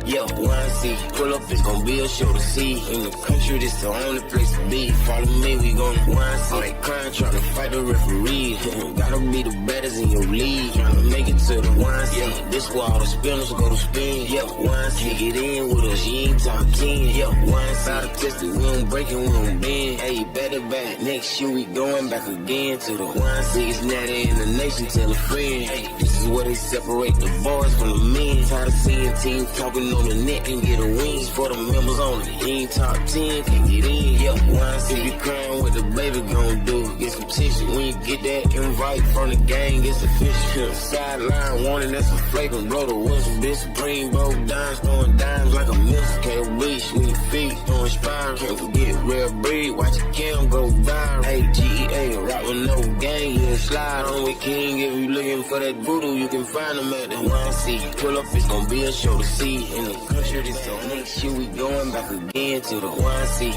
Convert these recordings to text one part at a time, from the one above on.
Yeah, one see, pull up, it's gonna be a show to see. In the country, this the only place to be. Follow me, we gon' one see. All they crying, tryna fight the referee. Gotta be the baddest in your league. Tryna make it to the one see. Yeah, this where all the spinners go to spin. Yeah, one see, get in with us, you ain't top 10. Yeah, one see, out of tested, we don't break it, we don't bend. Hey, better back, next year we going back again to the one see. It's natty in the nation, tell a friend. Hey, this is where they separate the boys from the men. Tired of seeing teams talking on the net and get a wings for the members only. He ain't top 10, can't get in. Yeah, one see, you crying what the baby gon' do. Get some tissue when you get that invite from the gang. It's official. Sideline warning, that's a flavor. Blow the whistle, bitch. Supreme, both dimes, throwing dimes like a missile. Can't reach when your feet throwing spiral. Can't forget real breed. Watch your cam go viral. Hey, GEA, rock with no gang. You slide on with King. If you looking for that voodoo, you can find them at the one see. Pull up, it's gonna be a show to see. In the country, this the next year we going back again to the one see.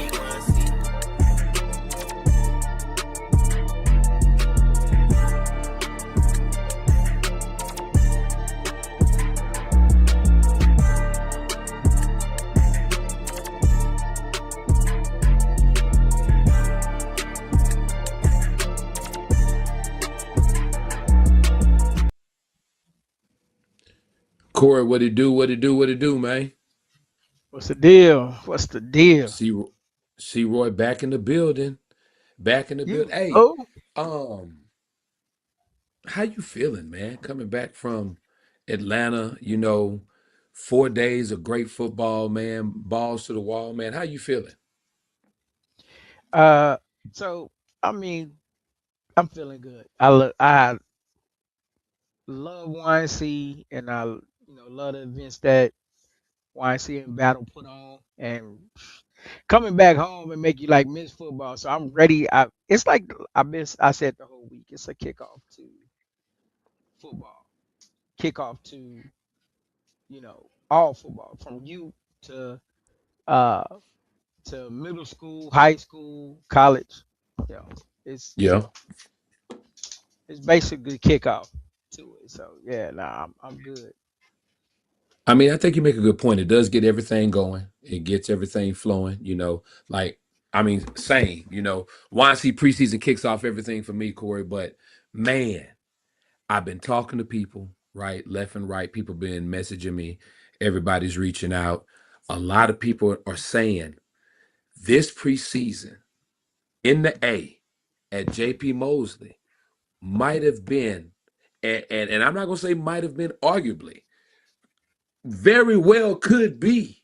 Corey, what it do? What it do? What it do, man? What's the deal? What's the deal? See, see Roy back in the building. Back in the building. You Hey, know, um, how you feeling, man? Coming back from Atlanta, 4 days of great football, man. Balls to the wall, man. How you feeling? uh, so I mean, I'm feeling good. I love YNC, and I love the events that YNC and Battle put on, and coming back home and make you like miss football. So I'm ready. It's like I said the whole week. It's a kickoff to football, kickoff to all football from youth to uh middle school, high school, college. You know, it's Yeah. it's basically kickoff to it. So yeah, nah, I'm good. I mean, I think you make a good point. It does get everything going. It gets everything flowing. Like, I mean, YC preseason kicks off everything for me, Corey. But man, I've been talking to people, right, left and right. People been messaging me. Everybody's reaching out. A lot of people are saying this preseason in the A at JP Mosley might have been, and I'm not gonna say might have been arguably, very well could be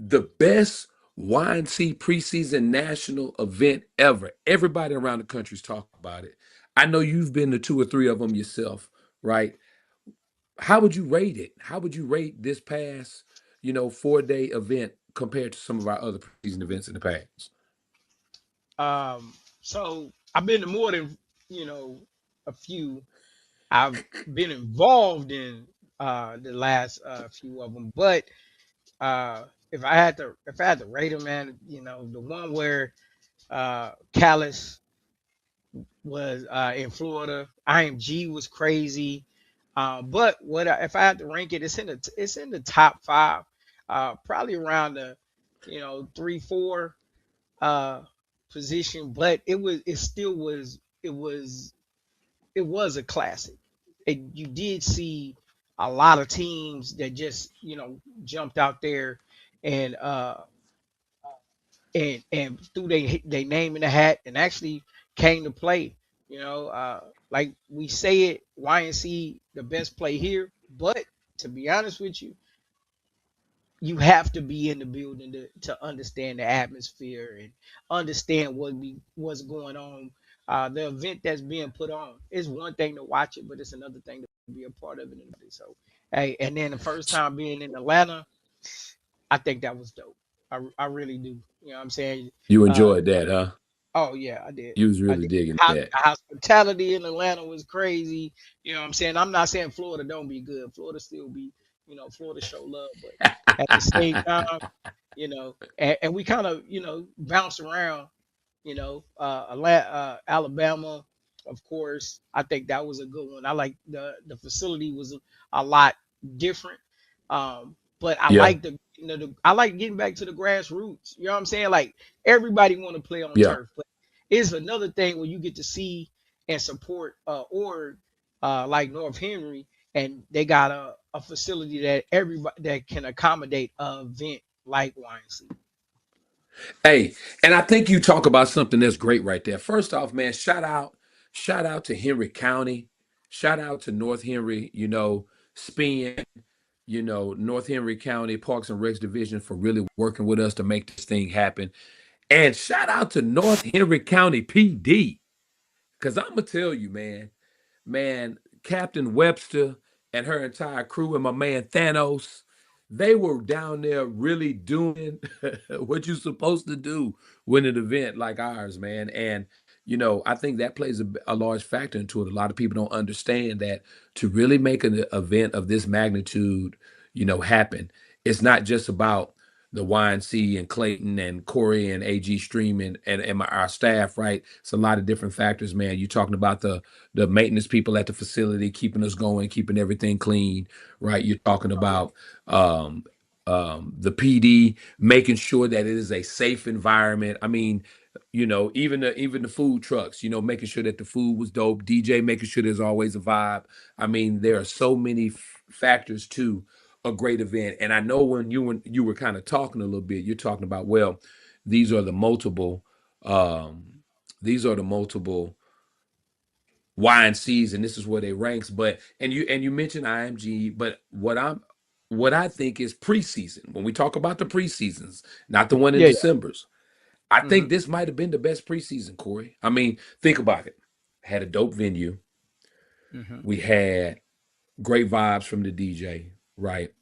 the best YNC preseason national event ever. Everybody around the country's talking about it. I know you've been to two or three of them yourself, right? How would you rate it? How would you rate this past, 4-day event compared to some of our other preseason events in the past? So I've been to more than a few. I've been involved in the last few of them, but if I had to rate them, man, the one where Callis was in Florida, IMG was crazy. But if I had to rank it, it's in the top five, probably around the 3-4 uh position, but it was a classic. You did see a lot of teams that just jumped out there and threw they name in the hat and actually came to play. Like we say it, YNC the best play here, but to be honest with you, you have to be in the building to understand the atmosphere and understand what's going on. The event that's being put on is one thing to watch it, but it's another thing to be a part of it. So, hey, and then the first time being in Atlanta, I think that was dope. I really do. You know what I'm saying? You Uh, enjoyed that, huh? oh yeah, I did. You was I really did. digging that. The hospitality in Atlanta was crazy. You know what I'm saying? I'm not saying Florida don't be good. Florida still be, Florida show love, but at the same time, and we kind of bounce around. Alabama, of course. I think that was a good one. I like the facility was a lot different. But I Yeah. like I like getting back to the grassroots. You know what I'm saying? Like everybody want to play on Yeah. turf, but it's another thing when you get to see and support org like North Henry, and they got a facility that everybody that can accommodate a event like YNC. Hey, and I think you talk about something that's great right there. First off, man, shout out to Henry County, shout out to North Henry, SPIN, North Henry County Parks and Recs Division for really working with us to make this thing happen. And shout out to North Henry County PD. Cause I'm gonna tell you, man, Captain Webster and her entire crew and my man Thanos, they were down there really doing what you're supposed to do with an event like ours, man. And I think that plays a large factor into it. A lot of people don't understand that to really make an event of this magnitude, happen, it's not just about the YNC and Clayton and Corey and AG Stream and our staff, right? It's a lot of different factors, man. You're talking about the maintenance people at the facility, keeping us going, keeping everything clean, right? You're talking about um, the PD making sure that it is a safe environment. I mean, even the food trucks, making sure that the food was dope. DJ making sure there's always a vibe. I mean, there are so many factors to a great event. And I know when you were kind of talking a little bit, you're talking about, well, these are the multiple um, these are the multiple Y and C's, and this is where they ranks. But and you mentioned IMG, but what I think is preseason. When we talk about the preseasons, not the one in Yeah, yeah. December's, I Hmm. think this might have been the best preseason, Corey. I mean, think about it. Had a dope venue. Hmm. We had great vibes from the DJ, right?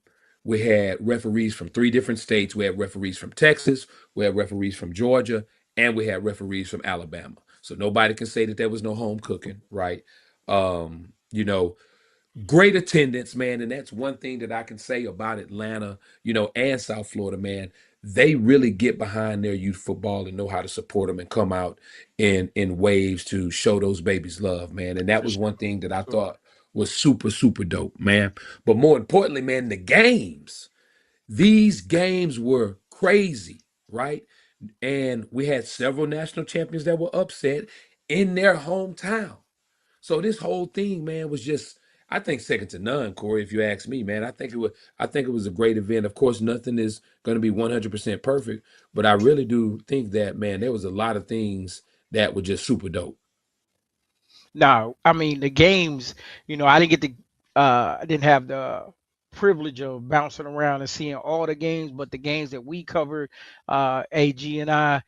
We had referees from three different states. We had referees from Texas, we had referees from Georgia, and we had referees from Alabama. So nobody can say that there was no home cooking, right? Um, you know, Great attendance, man, and that's one thing that I can say about Atlanta, and South Florida, man. They really get behind their youth football and know how to support them and come out in waves to show those babies love, man. And that For was sure. one thing that For I sure. thought was super, super dope, man. But more importantly, man, the games. These games were crazy, right? And we had several national champions that were upset in their hometown. So this whole thing, man, was just, I think, second to none, Corey. If you ask me, man, I think it was a great event. Of course, nothing is going to be 100% perfect, but I really do think that, man, there was a lot of things that were just super dope. No, I mean the games. I didn't get to. I didn't have the privilege of bouncing around and seeing all the games, but the games that we covered, AG and I,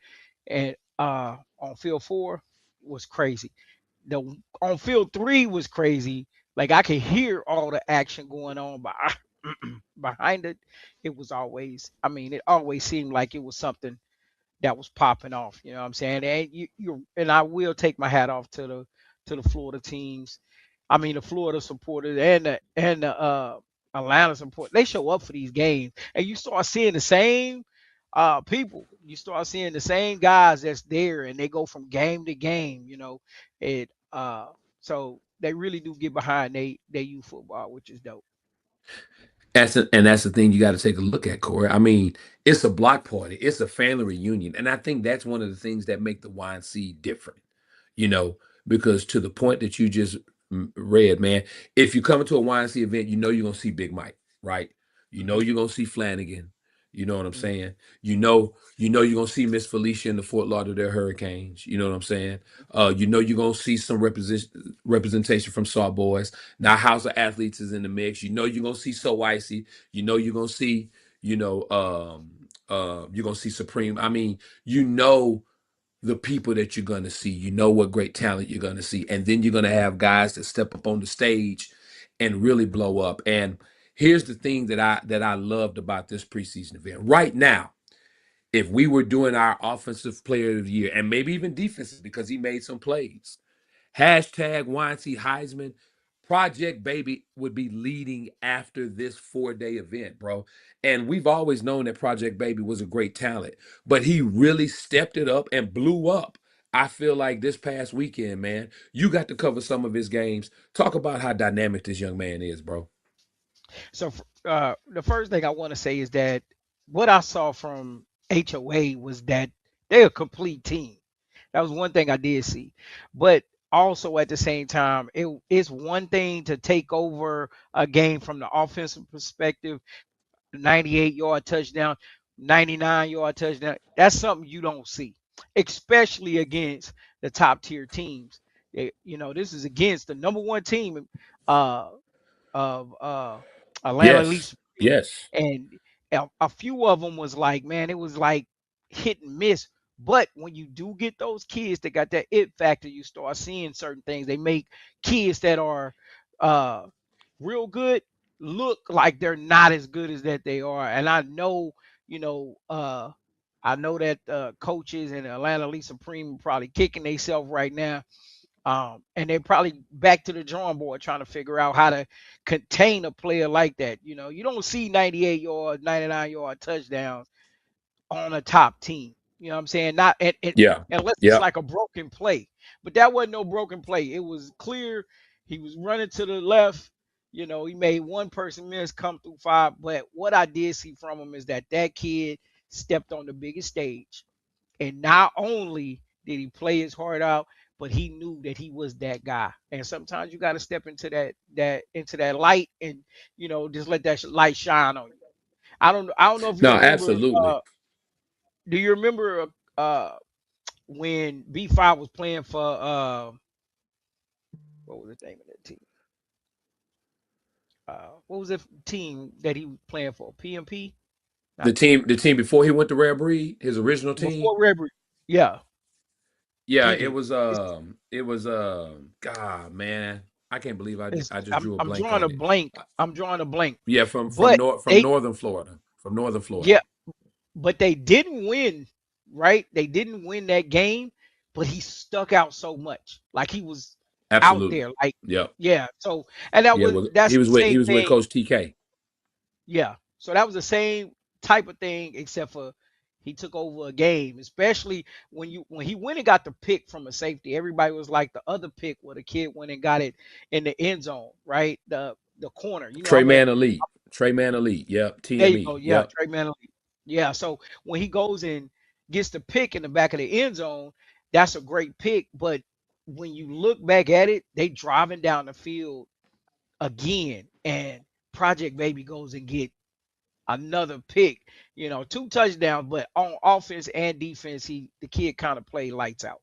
and on field 4 was crazy. The On field 3 was crazy. Like I could hear all the action going on, but behind it, it was always. I mean, it always seemed like it was something that was popping off. You know what I'm saying? And and I will take my hat off to the Florida teams. I mean the Florida supporters and the Atlanta support. They show up for these games, and you start seeing the same people. You start seeing the same guys that's there, and they go from game to game. It so they really do get behind they youth football, which is dope. And that's the thing you got to take a look at, Corey. I mean, it's a block party, it's a family reunion, and I think that's one of the things that make the YNC different. You know, because to the point that you just read, man, if you come into a YNC event, you're gonna see Big Mike, right? Hmm. You're gonna see Flanagan. You know what I'm Hmm. saying? You're gonna see Miss Felicia in the Fort Lauderdale Hurricanes. You know what I'm saying? You're gonna see some representation from Saw Boys. Now, House of Athletes is in the mix. You're gonna see So Icy. You're gonna see, you're gonna see Supreme. I mean, you know the people that you're gonna see. You know what great talent you're gonna see, and then you're gonna have guys that step up on the stage and really blow up. And here's the thing that I loved about this preseason event. Right now, if we were doing our offensive player of the year and maybe even defensive because he made some plays, hashtag YNC Heisman. Project Baby would be leading after this 4-day event, bro. And we've always known that Project Baby was a great talent, but he really stepped it up and blew up. I feel like this past weekend, man, you got to cover some of his games. Talk about how dynamic this young man is, bro. So the first thing I want to say is that what I saw from HOA was that they're a complete team. That was one thing I did see. But also at the same time, it's one thing to take over a game from the offensive perspective, 98-yard touchdown, 99-yard touchdown. That's something you don't see, especially against the top tier teams. This is against the number one team uh, of Atlanta Yes. Leafs, Yes. and a few of them was like, man, it was like hit and miss. But when you do get those kids that got that it factor, you start seeing certain things. They make kids that are uh, real good look like they're not as good as that they are. And you know, uh, I know that coaches in Atlanta Leafs Supreme are probably kicking themselves right now, and they're probably back to the drawing board trying to figure out how to contain a player like that. You don't see 98-yard, 99-yard touchdowns on a top team. You know what I'm saying? Not Yeah. unless it's Yep. like a broken play. But that wasn't no broken play. It was clear. He was running to the left. He made one person miss, come through five. But what I did see from him is that kid stepped on the biggest stage, and not only did he play his heart out, but he knew that he was that guy. And sometimes you got to step into that light, and just let that light shine on you. I don't know if you No, remember. absolutely. Do you remember when B5 was playing for what was the name of that team? What was the team that he was playing for? PMP? Not The team before he went to Rare Breed, his original team. before Red. Yeah, Yeah, dang it it. was It's, God, man. I can't believe it's I just I'm drew a I'm blank drawing a on it. blank. Uh, I'm drawing a blank. Yeah, from But north from they northern Florida. From northern yeah, Florida. but they didn't win, right? They didn't win that game, but he stuck out so much. Like he was out Absolutely. there. Like, Yep. yeah. So and that Yeah, was well, that's the he same was with thing. Coach TK. Yeah. So that was the same type of thing, except for he took over a game, especially when he went and got the pick from a safety. Everybody was like the other pick where the kid went and got it in the end zone, right? The corner. Trey Man Elite. Trey Man Elite. Yep. There you go. TME. Yeah, Yep. Trey Manley. Yeah. So when he goes and gets the pick in the back of the end zone, that's a great pick. But when you look back at it, they driving down the field again, and Project Baby goes and get another pick. Two touchdowns, but on offense and defense, the kid kind of played lights out.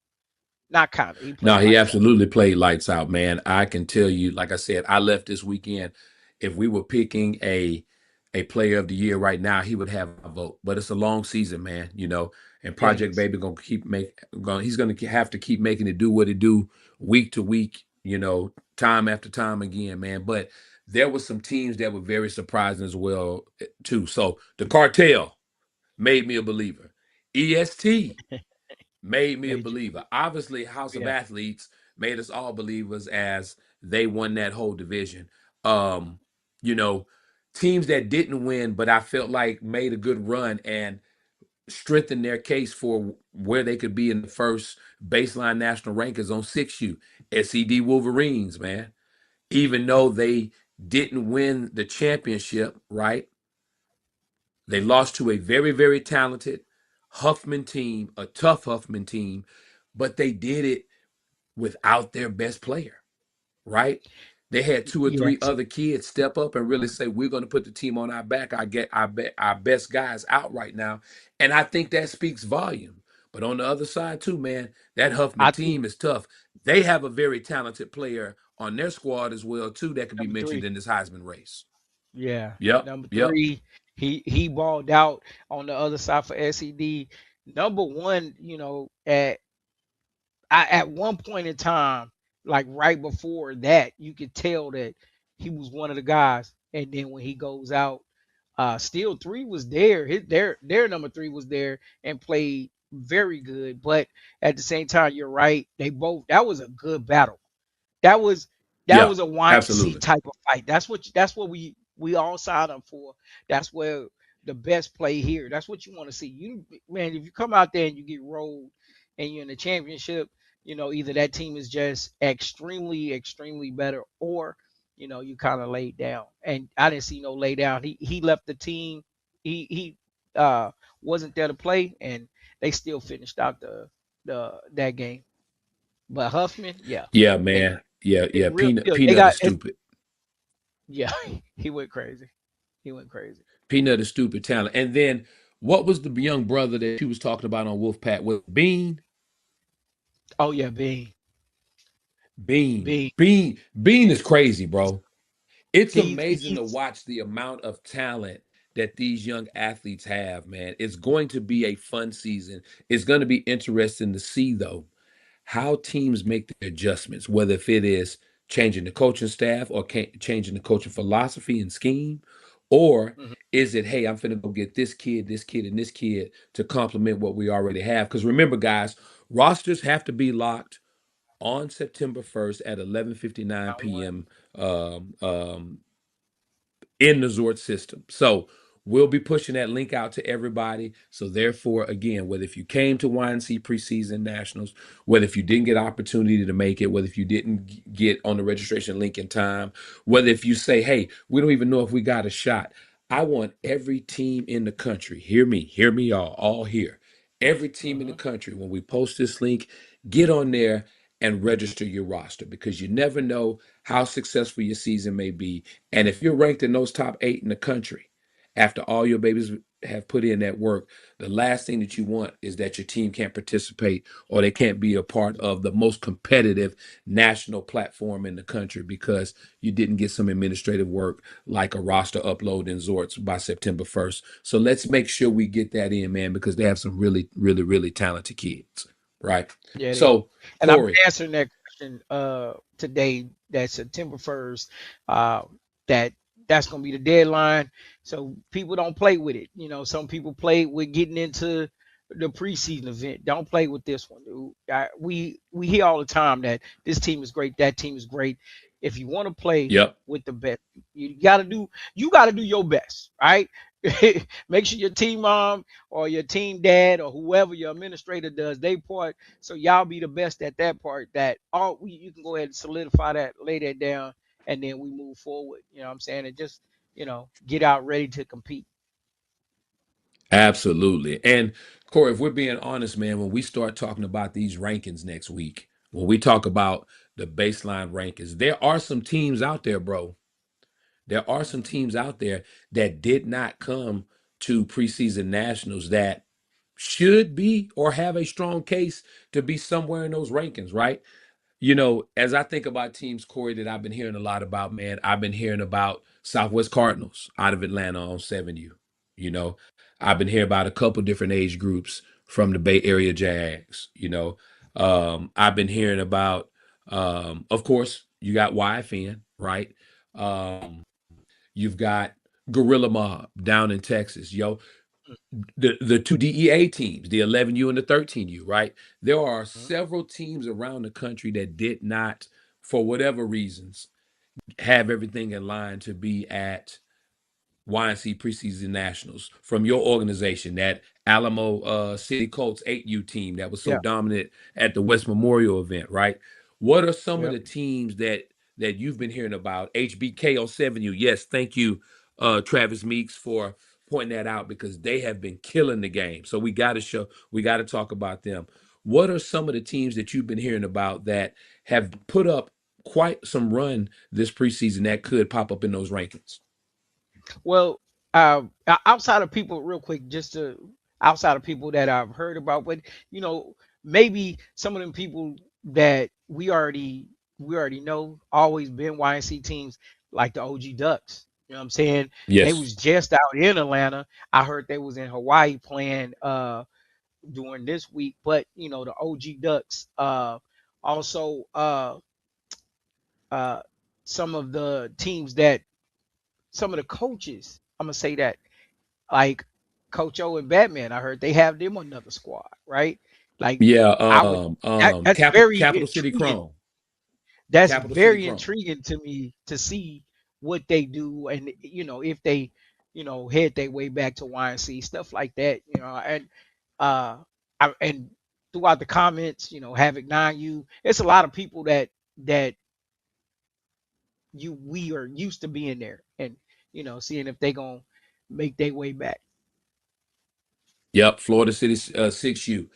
Not kind of, he No, played he lights out. absolutely played lights out, man. I can tell you, like I said, I left this weekend. If we were picking a player of the year right now, he would have a vote. But it's a long season, man, and Yeah, it Project is. Baby he's gonna have to keep making it do what it do week to week, time after time again, man. But there were some teams that were very surprising as well, too. So the cartel made me a believer. EST made me a Major. believer. Obviously, House of Yeah, Athletes made us all believers as they won that whole division. Um, you know, Teams that didn't win, but I felt like made a good run and strengthened their case for where they could be in the first baseline national rankings on 6U. SED Wolverines, man. Even though they didn't win the championship, right? They lost to a very, very talented Huffman team, a tough Huffman team, but they did it without their best player, right? They had two or three yes, other kids step up and really say, "We're going to put the team on our back. I bet our best guys out right now," and I think that speaks volume. But on the other side too, man, that Huffman I think team is tough. They have a very talented player on their squad as well too that could be number mentioned three. in this Heisman race. Yeah, Yep, number yep. three. He balled out on the other side for SED. Number one, at one point in time, like right before that, you could tell that he was one of the guys. And then when he goes out, still three was there. Their number three was there and played very good. But at the same time, you're right. That was a good battle. That was that Yeah, was a YC absolutely. type of fight. That's what we all signed up for. That's where the best play here. That's what you want to see. You man, if you come out there and you get rolled and you're in the championship, either that team is just extremely, extremely better, or you kind of laid down. And I didn't see no lay down. He left the team. He wasn't there to play, and they still finished out the that game. But Huffman, yeah, Yeah, they man. Yeah, they yeah. real Peanut deal. They Peanut got is stupid. yeah. He went crazy. He went crazy. Peanut is stupid talent. And then what was the young brother that you was talking about on Wolfpack with Bean? Oh yeah, Bean, Bean. Bean. Bean is crazy, bro. It's amazing to He's watch the amount of talent that these young athletes have, man. It's going to be a fun season. It's going to be interesting to see, though, how teams make the adjustments, whether if it is changing the coaching staff or changing the coaching philosophy and scheme, or mhm, is it, hey, I'm finna go get this kid, and this kid to complement what we already have? Because remember, guys, rosters have to be locked on September 1st at 11:59 I won. p.m. Um, um, in the Zort system. So we'll be pushing that link out to everybody. So therefore, again, whether if you came to YNC preseason nationals, whether if you didn't get opportunity to make it, whether if you didn't get on the registration link in time, whether if you say, hey, we don't even know if we got a shot. I want every team in the country, hear me all here. Every team in the Hmm. country, when we post this link, get on there and register your roster because you never know how successful your season may be. And if you're ranked in those top 8 in the country, after all your babies have put in that work, the last thing that you want is that your team can't participate or they can't be a part of the most competitive national platform in the country because you didn't get some administrative work like a roster upload in Zorts by September 1st. So let's make sure we get that in, man, because they have some really, really, really talented kids, right? Yeah, they do. So, And I'm Corey, answering that question today. That September 1st. That that's gonna be the deadline. So people don't play with it. Some people play with getting into the preseason event. Don't play with this one, dude. We hear all the time that this team is great, that team is great. If you want to play yep, with the best, you gotta do your best, right? Make sure your team mom or your team dad or whoever your administrator does they part, so y'all be the best at that part. That all you can go ahead and solidify that, lay that down, and then we move forward. You know what I'm saying? And just get out ready to compete. absolutely. And Corey, if we're being honest, man, when we start talking about these rankings next week, when we talk about the baseline rankings, there are some teams out there, bro. There are some Mhm. teams out there that did not come to preseason nationals that should be or have a strong case to be somewhere in those rankings, right? As I think about teams, Corey, that I've been hearing a lot about, man, I've been hearing about Southwest Cardinals out of Atlanta on 7U. You know, I've been hearing about a couple different age groups from the Bay Area Jags. I've been hearing about, of course, you got YFN, right? Um, you've got Gorilla Mob down in Texas. The two DEA teams, the 11U and the 13U, right? There are Mhm. several teams around the country that did not, for whatever reasons, have everything in line to be at YNC preseason nationals from your organization, that Alamo City Colts 8U team that was so Yeah. dominant at the West Memorial event, right? What are some of Yep. the teams that you've been hearing about? HBK on 7U. Yes, thank you, Travis Meeks, for pointing that out because they have been killing the game. So we got to talk about them. What are some of the teams that you've been hearing about that have put up quite some run this preseason that could pop up in those rankings? Well, outside of people, real quick, just to outside of people that I've heard about, but you know, maybe some of them people that we already know, always been YNC teams, like the OG Ducks. You know what I'm saying? They Yes. was just out in Atlanta. I heard they was in Hawaii playing during this week, but the OG Ducks, also uh some of the teams that some of the coaches, I'm gonna say that, like Coach O and Batman, I heard they have them on another squad, right? Like Yeah, I would that's very Capital City intriguing. Chrome. That's Capital City very Chrome. intriguing to me to see what they do, and if they head their way back to YNC, stuff like that. And uh and throughout the comments, Havoc 9U, it's a lot of people that we are used to being there, and seeing if they gonna make their way back. Yep, Florida City 6U.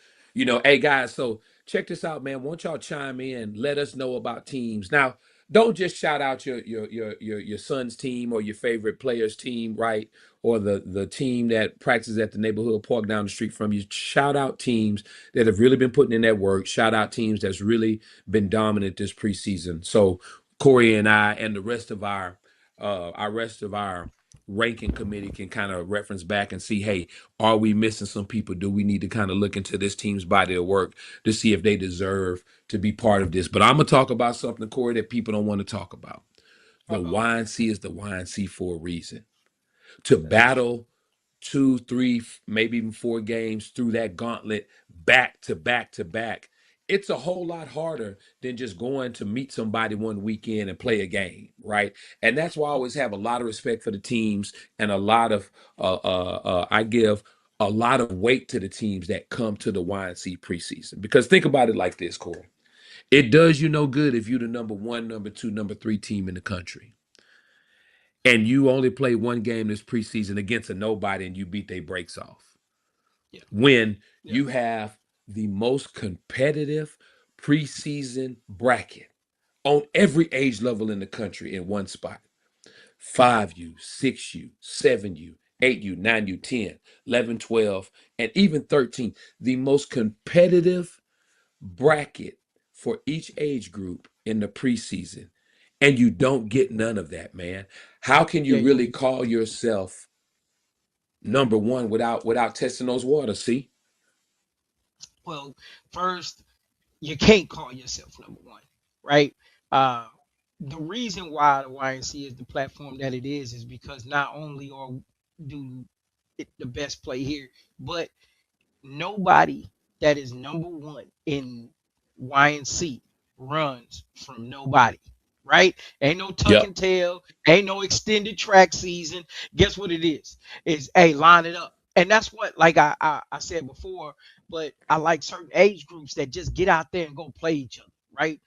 Hey guys, so check this out, man. Won't y'all chime in? Let us know about teams. Now, don't just shout out your son's team or your favorite player's team, right? Or the team that practices at the neighborhood park down the street from you. Shout out teams that have really been putting in that work. Shout out teams that's really been dominant this preseason. So Corey and I and the rest of our ranking committee can kind of reference back and see, hey, are we missing some people? Do we need to kind of look into this team's body of work to see if they deserve to be part of this? But I'm gonna talk about something, Corey, that people don't want to talk about. The Uh oh. YNC is the YNC for a reason. To That's true. battle two, three, maybe even four games through that gauntlet back to back to back, it's a whole lot harder than just going to meet somebody one weekend and play a game, right? And that's why I always have a lot of respect for the teams and a lot of I give a lot of weight to the teams that come to the YNC preseason. Because think about it like this, Corey. It does you no good if you're the number one, number two, number three team in the country and you only play one game this preseason against a nobody and you beat their breaks off. Yeah. When Yeah. you have the most competitive preseason bracket on every age level in the country in one spot. 5U, 6U, 7U, 8U, 9U, 10, 11, 12, and even 13. The most competitive bracket for each age group in the preseason. And you don't get none of that, man. How can you Yeah. really call yourself number one without testing those waters? See? Well, first, you can't call yourself number one, right? Uh, the reason why the YNC is the platform that it is because not only are do it the best play here, but nobody that is number one in YNC runs from nobody, right? Ain't no tuck Yep. and tail, ain't no extended track season. Guess what it is? Is hey, line it up. And that's what, like I said before, but I like certain age groups that just get out there and go play each other, right?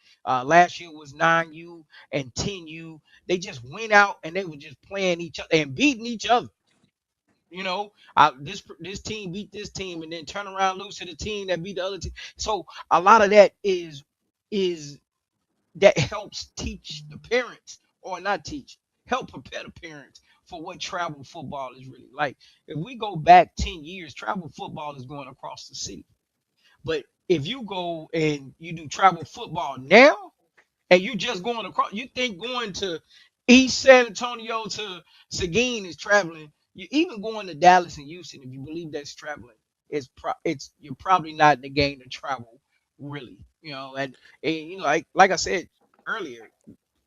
Last year was 9U and 10U. They just went out and they were just playing each other and beating each other. This team beat this team, and then turn around lose to the team that beat the other team. So a lot of that is that helps teach the parents, or not teach, help prepare the parents for what travel football is really like. If we go back 10 years, travel football is going across the city. But if you go and you do travel football now, and you just going across, you think going to East San Antonio to Seguin is traveling. You even going to Dallas and Houston, if you believe that's traveling, it's you're probably not in the game to travel really, and like I said earlier,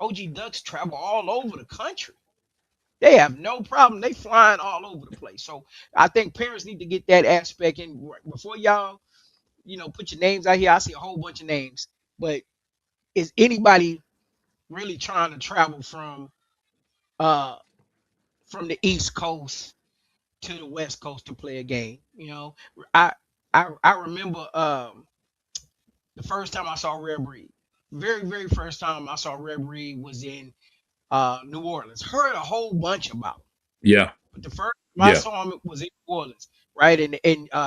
OG Ducks travel all over the country. They have no problem. They flying all over the place. So I think parents need to get that aspect in before y'all, put your names out here. I see a whole bunch of names, but is anybody really trying to travel uh from the East Coast to the West Coast to play a game? I I remember the first time I saw Rare Breed. Very, very first time I saw Rare Breed was in New Orleans. Heard a whole bunch about him. Yeah. But the first time I Yeah. saw him was in New Orleans, right? And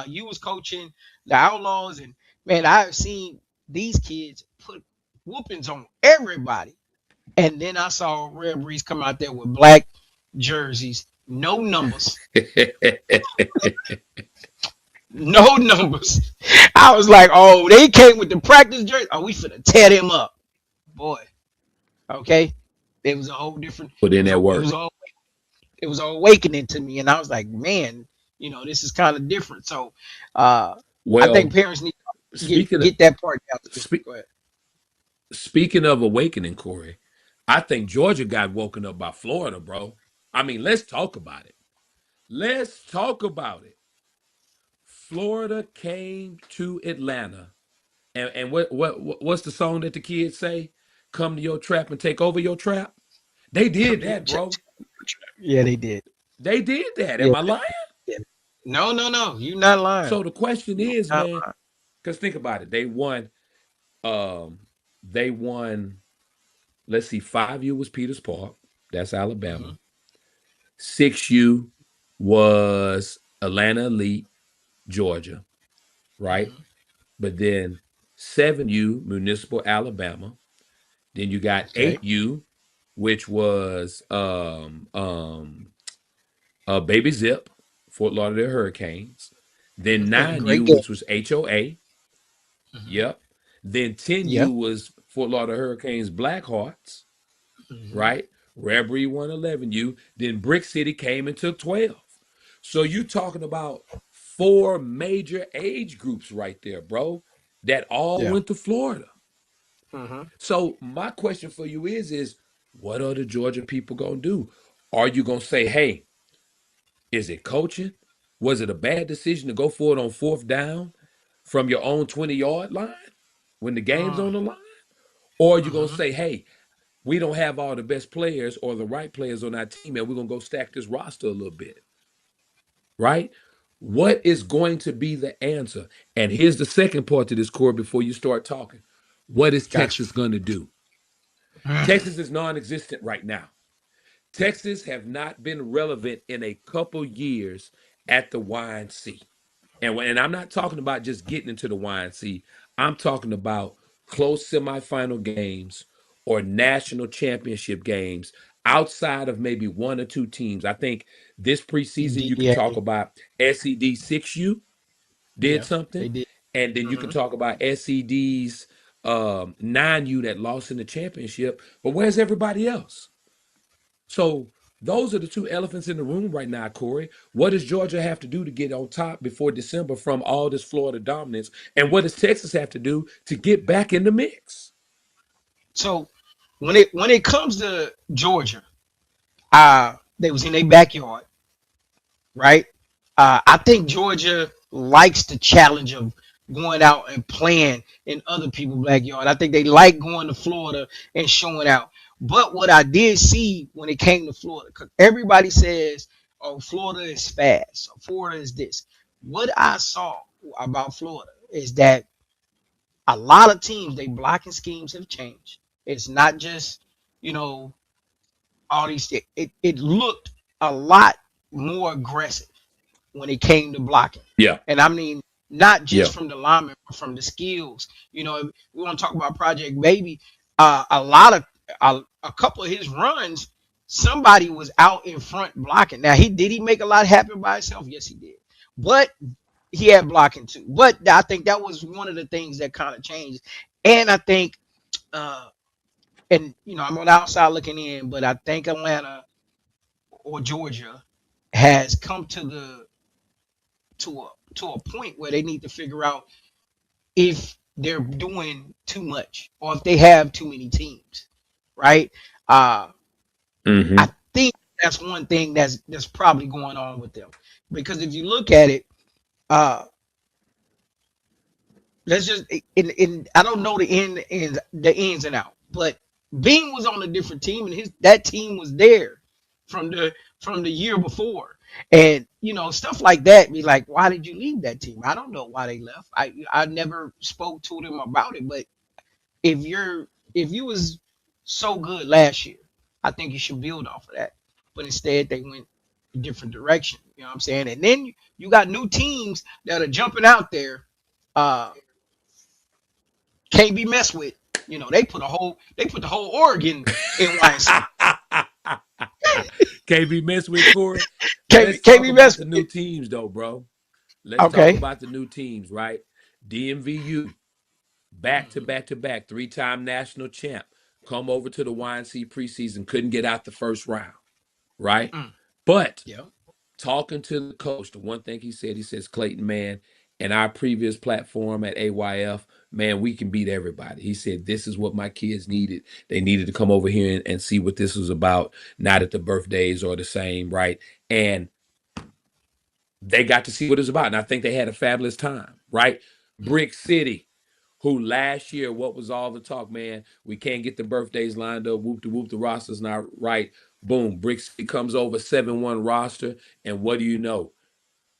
you was coaching the Outlaws, and man, I've seen these kids put whoopings on everybody. And then I saw Rare Breeze come out there with black jerseys, no numbers, no numbers. I was like, oh, they came with the practice jersey. Oh, we finna tear them up, boy. Okay, it was a whole different. Put It in was a that it work. was a it was an awakening to me, and I was like, man, this is kind of different. So, uh, I think Well, parents need to get speaking of get that part down too. spe- Go ahead. speaking of awakening, Corey, I think Georgia got woken up by Florida, bro. I mean, let's talk about it. Let's talk about it. Florida came to Atlanta, and what's the song that the kids say? Come to your trap and take over your trap. They did Come to your that, bro. Yeah, they did. They did that. Yeah, Am I lying? yeah. No, no, no. You're not lying. So the question You're is, not man, lying. because think about it. They won. They won Let's see, 5U was Peters Park. That's Hmm. Alabama. 6U was Atlanta Elite, Georgia, right? Hmm. But then 7U, Municipal, Alabama. Then you got Okay. 8U, which was Baby Zip, Fort Lauderdale Hurricanes. Then Great 9U, game. which was HOA. Hmm. Yep. Then Yeah. 10U was Fort Lauderdale Hurricanes Blackhearts, Hmm. right? Rare Breed won 11U. Then Brick City came and took 12. So you talking about four major age groups right there, bro, that all Yeah. went to Florida. Hmm. So my question for you is what are the Georgia people gonna do? Are you gonna say, hey, is it coaching? Was it a bad decision to go for it on fourth down from your own 20-yard line when the game's on the line? Or are you gonna Hmm. say, hey, we don't have all the best players or the right players on our team, and we're gonna go stack this roster a little bit, right? What is going to be the answer? And here's the second part to this, Core, before you start talking. What is Gotcha. Texas gonna do? Texas is non-existent right now. Texas have not been relevant in a couple years at the YNC. And I'm not talking about just getting into the YNC. I'm talking about close semifinal games or national championship games outside of maybe one or two teams. I think this preseason you can Yeah. talk about SED 6U did Yeah. something, They did. and then you can Hmm. talk about SED's 9U that lost in the championship. But where's everybody else? So those are the two elephants in the room right now, Corey. What does Georgia have to do to get on top before December from all this Florida dominance? And what does Texas have to do to get back in the mix? So when it comes to Georgia, they was in their backyard, right? I think Georgia likes the challenge of going out and playing in other people's backyard. I think they like going to Florida and showing out. But what I did see when it came to Florida, because everybody says, "Oh, Florida is fast. Or Florida is this." What I saw about Florida is that a lot of teams, they blocking schemes have changed. It's not just you know all these. It looked a lot more aggressive when it came to blocking. Yeah, And I mean, not yeah. just from the lineman, but from the skills. If we want to talk about Project Baby. A lot of a couple of his runs, somebody was out in front blocking. Now he make a lot happen by himself? Yes, he did. But he had blocking too. But I think that was one of the things that kind of changed. And I think, uh, and I'm on the outside looking in, but I think Atlanta or Georgia has come to a point where they need to figure out if they're doing too much or if they have too many teams, right? Uh, I Mm-hmm. think that's one thing that's probably going on with them because if you look at it, uh, let's just in I don't know the ins and out, but Bean was on a different team and his that team was there from the year before. And stuff like that be like, why did you leave that team? I don't know why they left. I never spoke to them about it, but if you was so good last year, I think you should build off of that. But instead they went a different direction. You know what I'm saying? And then you got new teams that are jumping out there. Can't be messed with. They put the whole Oregon in YNC. Can't be messed with, Corey. Can't, Let's can't talk be about messed the new with. teams, though, bro. Let's talk Okay. about the new teams, right? DMVU, back to Mhm. back to back, three-time national champ. Come over to the YNC preseason, couldn't get out the first round, right? Mm. But Yeah. talking to the coach, the one thing he says, Clayton, man, in our previous platform at AYF, man, we can beat everybody. He said, this is what my kids needed. They needed to come over here and see what this was about, not that the birthdays are the same, right? And they got to see what it's about. And I think they had a fabulous time, right? Mm. Brick City, who last year, what was all the talk, man? We can't get the birthdays lined up. Whoop de whoop, the roster's not right. Boom, Brick City comes over 7-1 roster. And what do you know?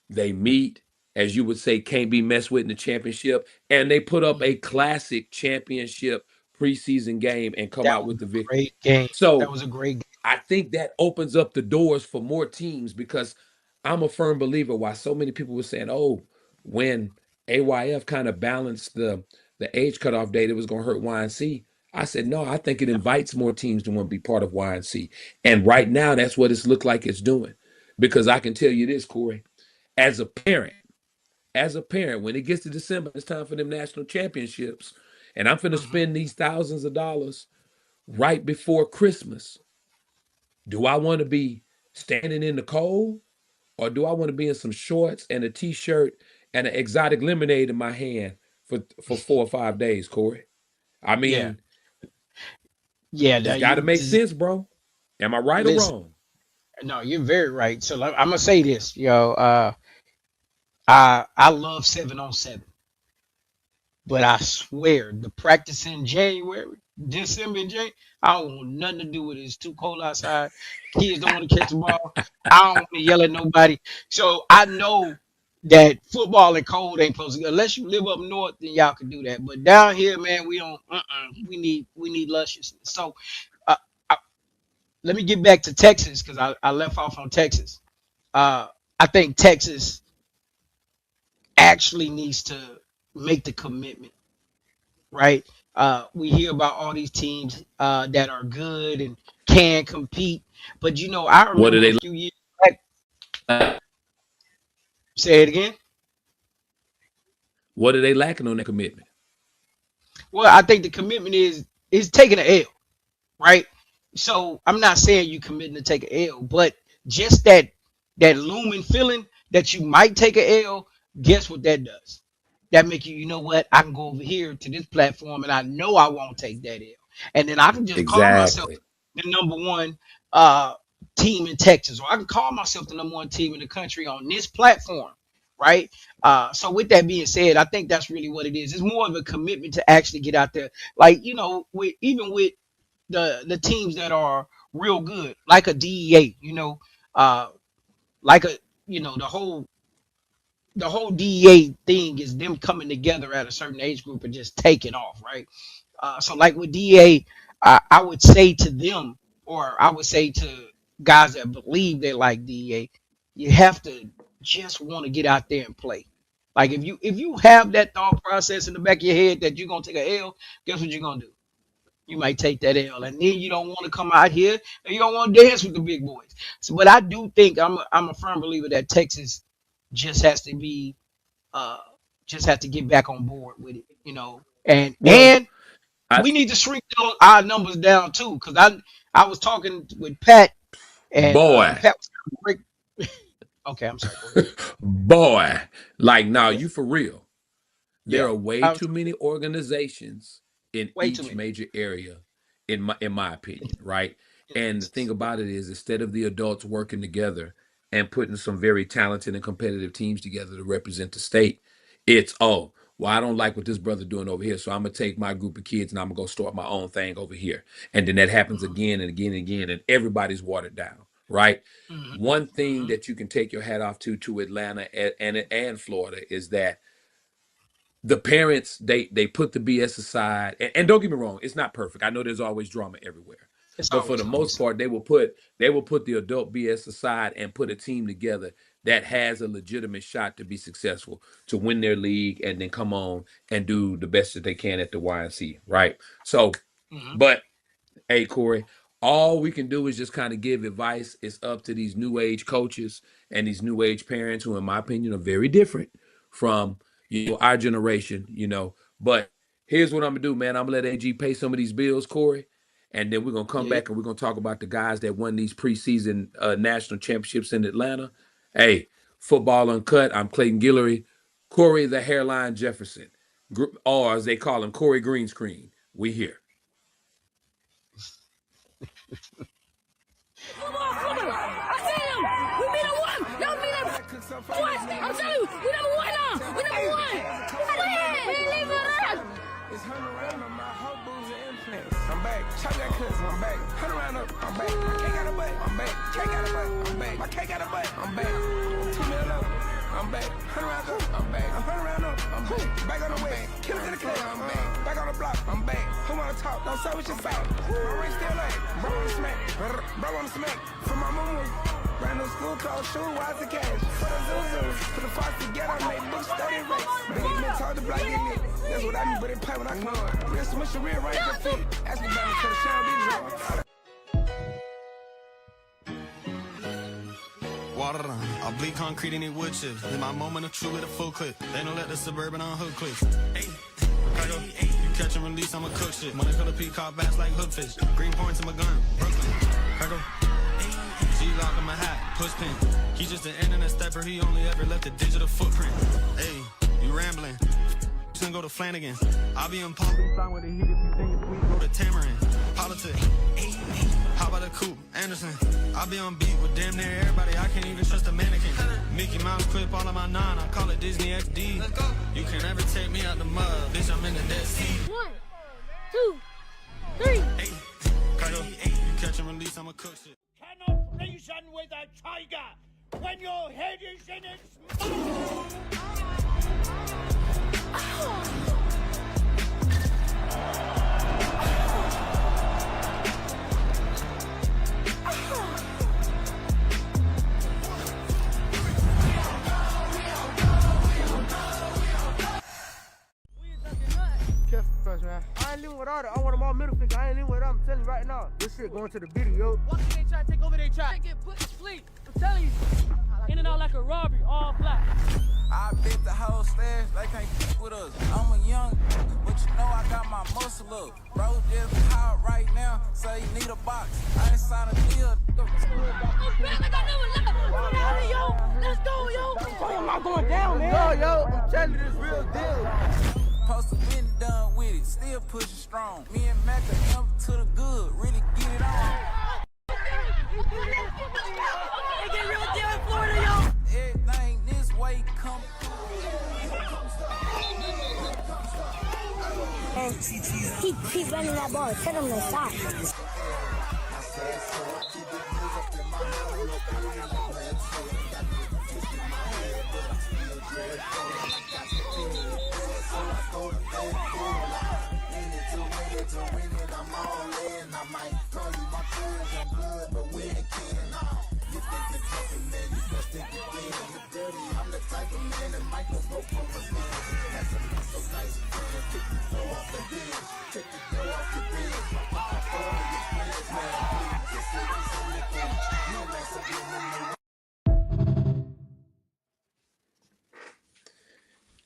They meet, as you would say, can't be messed with in the championship. And they put up a Mm. classic championship preseason game and come That out was with the a victory. great game. That So was a great game. I think that opens up the doors for more teams because I'm a firm believer why so many people were saying, oh, when AYF kind of balanced the age cutoff date, it was going to hurt YNC. I said, no, I think it invites more teams to want to be part of YNC. And right now, that's what it's looked like it's doing. Because I can tell you this, Corey, as a parent, when it gets to December, it's time for them national championships. And I'm finna Mhm. spend these thousands of dollars right before Christmas. Do I want to be standing in the cold or do I want to be in some shorts and a t-shirt and an exotic lemonade in my hand for 4 or 5 days, Corey? I Yeah, mean, yeah. it's That got to you make sense, bro. Am I right or listen. wrong? No, you're very right. So I'm gonna say this, yo. I love 7-on-7. But I swear, the practice in January, December, and January, I don't want nothing to do with it. It's too cold outside. Kids don't want to catch the ball. I don't want to yell at nobody. So I know that football and cold ain't supposed to go. Unless you live up north, then y'all can do that. But down here, man, we don't. We need lusciousness. So uh, I, let me get back to Texas because I left off on Texas. Uh, I think Texas actually needs to make the commitment, right? We hear about all these teams that are good and can compete, but I What do remember a they few years back. lack? Say it again. What are they lacking on that commitment? Well, I think the commitment is taking an L, right? So I'm not saying you committing to take an L, but just that looming feeling that you might take an L. Guess what that does? That make you know what? I can go over here to this platform and I know I won't take that L, and then I can just call myself Exactly. the number one uh team in Texas, or I can call myself the number one team in the country on this platform, right? So with that being said, I think that's really what it is. It's more of a commitment to actually get out there, like with the teams that are real good, like a DEA, uh, like a the whole DEA thing is them coming together at a certain age group and just taking off, right? So like with DA, I would say to them, or I would say to guys that believe they like DA, you have to just want to get out there and play. Like if you have that thought process in the back of your head that you're gonna take a L, guess what you're gonna do? You might take that L, and then you don't want to come out here and you don't want to dance with the big boys. So, but I do think I'm a firm believer that Texas just has to be uh just have to get back on board with it, and Well, I we need to shrink our numbers down too, because I was talking with Pat, and boy, Pat was great. Okay, I'm sorry. Go ahead. boy, like now Yeah, you for real. There yeah. are way I was too many organizations in way too each many. major area, in my opinion, right? In And the thing Texas. about it is, instead of the adults working together and putting some very talented and competitive teams together to represent the state, it's well, I don't like what this brother doing over here, so I'm gonna take my group of kids and I'm gonna go start my own thing over here. And then that happens Mhm, again and again and again, and everybody's watered down, right? mhm, One thing mhm. that you can take your hat off to Atlanta and Florida is that the parents they put the BS aside, and don't get me wrong, it's not perfect. I know there's always drama everywhere, It's but for the always most something. part, they will put the adult BS aside and put a team together that has a legitimate shot to be successful, to win their league, and then come on and do the best that they can at the YNC, right? So, Hmm. but hey, Corey, all we can do is just kind of give advice. It's up to these new age coaches and these new age parents, who, in my opinion, are very different from our generation. But here's what I'm gonna do, man. I'm gonna let AG pay some of these bills, Corey, and then we're gonna come Yeah, back and we're gonna talk about the guys that won these preseason national championships in Atlanta. Hey, football uncut. I'm Clayton Guillory, Corey the Hairline Jefferson, or as they call him, Corey Greenscreen. We here. Come on, come on. I see him. We beat him one. Y'all beat him. What? I'm telling you, we number one now. We number one. He leave it up. It's 100 round on my whole booze and implants. I'm back. Chop that cuss. I'm back. 100 round up. I'm back. My cake got a butt. I'm back. Cake got a butt. I'm back. My cake got a butt. I'm back. 2 mil up. I'm back. 100 round up. I'm back. 100 round up. I'm back. Back on the way. Killers in the club. I'm back. Back on the block. I'm back. Who wanna talk? Don't say what you say. My ring still late. Bro on the smack. Bro on the smack. For my mama. Brand new school clothes, shoe, wise the cash. For the Zuzu. Put the fox together, make books, study race. Biggie been told to block getting it. That's what I mean, but it play when I come on. Real submission, real range of fit. Ask me about me to the show, be drunk. Water run, I bleed concrete in these wood chips. In my moment of truth with a full clip. They don't let the suburban on hook clips. Hey, Chicago, you catch and release, I'ma cook shit. Money color peacock bats like hookfish. Green points in my gun, Brooklyn, Chicago. G-lock in my hat, push pin. He just an internet stepper, he only ever left a digital footprint. Hey, you rambling. Gonna go to Flanagan. I'll be in Palm Beach with the heat if you think it's sweet. Go to Tamarind. Politics. How about a coupe? Anderson. I'll be on beat with damn near everybody. I can't even trust a mannequin. Mickey Mouse clip all of my 9. I call it Disney XD. Let's go. You can never take me out the mud. Bitch, I'm in the Dead Sea. 1, 2, 3. Hey, Kyle, you catch and release, I'ma cook shit. Cannot reason with a tiger when your head is in its mouth. Man. I ain't living without it. I want them all middle finger. I ain't living without them. I'm telling you right now. This shit going to the video. Why can't they try to take over their track? They get put to sleep. I'm telling you. In and out like a robbery, all black. I bet the whole stash, they can't keep with us. I'm a young, but you know I got my muscle up. Bro just hot right now, say you need a box. I ain't signed a deal. Let's go, yo. I'm not going down, man. Yo, I'm telling you this real deal. Supposed to been done with it, still pushing strong. Me and Mac are up to the good, really get it on. They get real deal in Florida, yo. Everything this way come Keep running that ball. Tell them to stop.